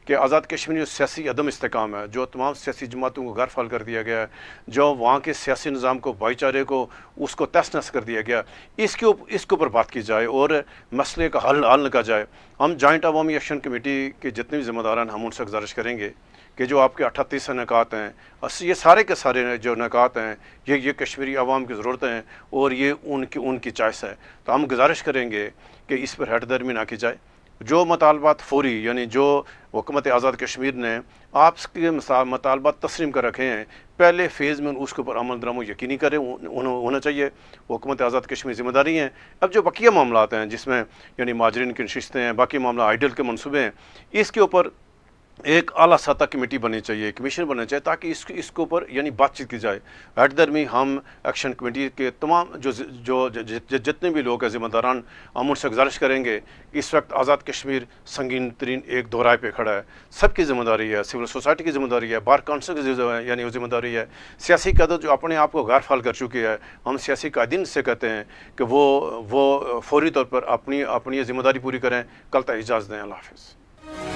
कि आज़ाद कश्मीर जो सियासी अदम इस्तेकाम है, जो तमाम सियासी जमातों को गैरफाल कर दिया गया है, जो वहाँ के सियासी निज़ाम को, भाईचारे को, उसको तहस नहस कर दिया गया, इसके ऊपर बात की जाए और मसले का हल निकाला जाए। हम जॉइंट अवामी एक्शन कमेटी के जितने भी ज़िम्मेदार हैं, हम उनसे गुजारिश करेंगे कि जो आपके 38 निकात हैं, ये सारे के सारे जो निकात हैं, ये कश्मीरी अवाम की ज़रूरत हैं और ये उनकी चॉइस है। तो हम गुजारिश करेंगे कि इस पर हट दरमी ना की जाए, जो मुतालबात फौरी यानी जो हुकूमत आज़ाद कश्मीर ने आपके मुतालबात तस्लीम कर रखे हैं, पहले फ़ेज़ में उसके ऊपर अमल दरामद यकीनी करें होना चाहिए। हुकूमत आज़ाद कश्मीर ज़िम्मेदारी हैं। अब जो बकिया मामलात हैं जिसमें यानी माजरीन की नशिस्तें हैं, बाकी मामला आइडल के मनसूबे हैं, इसके ऊपर एक आला सतह कमेटी बननी चाहिए, कमीशन बनना चाहिए, ताकि इसके ऊपर यानी बातचीत की जाए। एट दरमी हम एक्शन कमेटी के तमाम जितने भी लोग हैं ज़िम्मेदारान, हम उनसे गुजारिश करेंगे। इस वक्त आज़ाद कश्मीर संगीन तरीन एक दोराए पे खड़ा है। सबकी ज़िम्मेदारी है, सिविल सोसाइटी की ज़िम्मेदारी है, बार काउंसिल की यानी वो ज़िम्मेदारी है, सियासी क़यादत जो अपने आप को गैर फाल कर चुकी है। हम सियासी कायदीन से कहते हैं कि वो फौरी तौर पर अपनी ज़िम्मेदारी पूरी करें। कल तक इजाज़त दें। अल्लाह हाफ़िज़।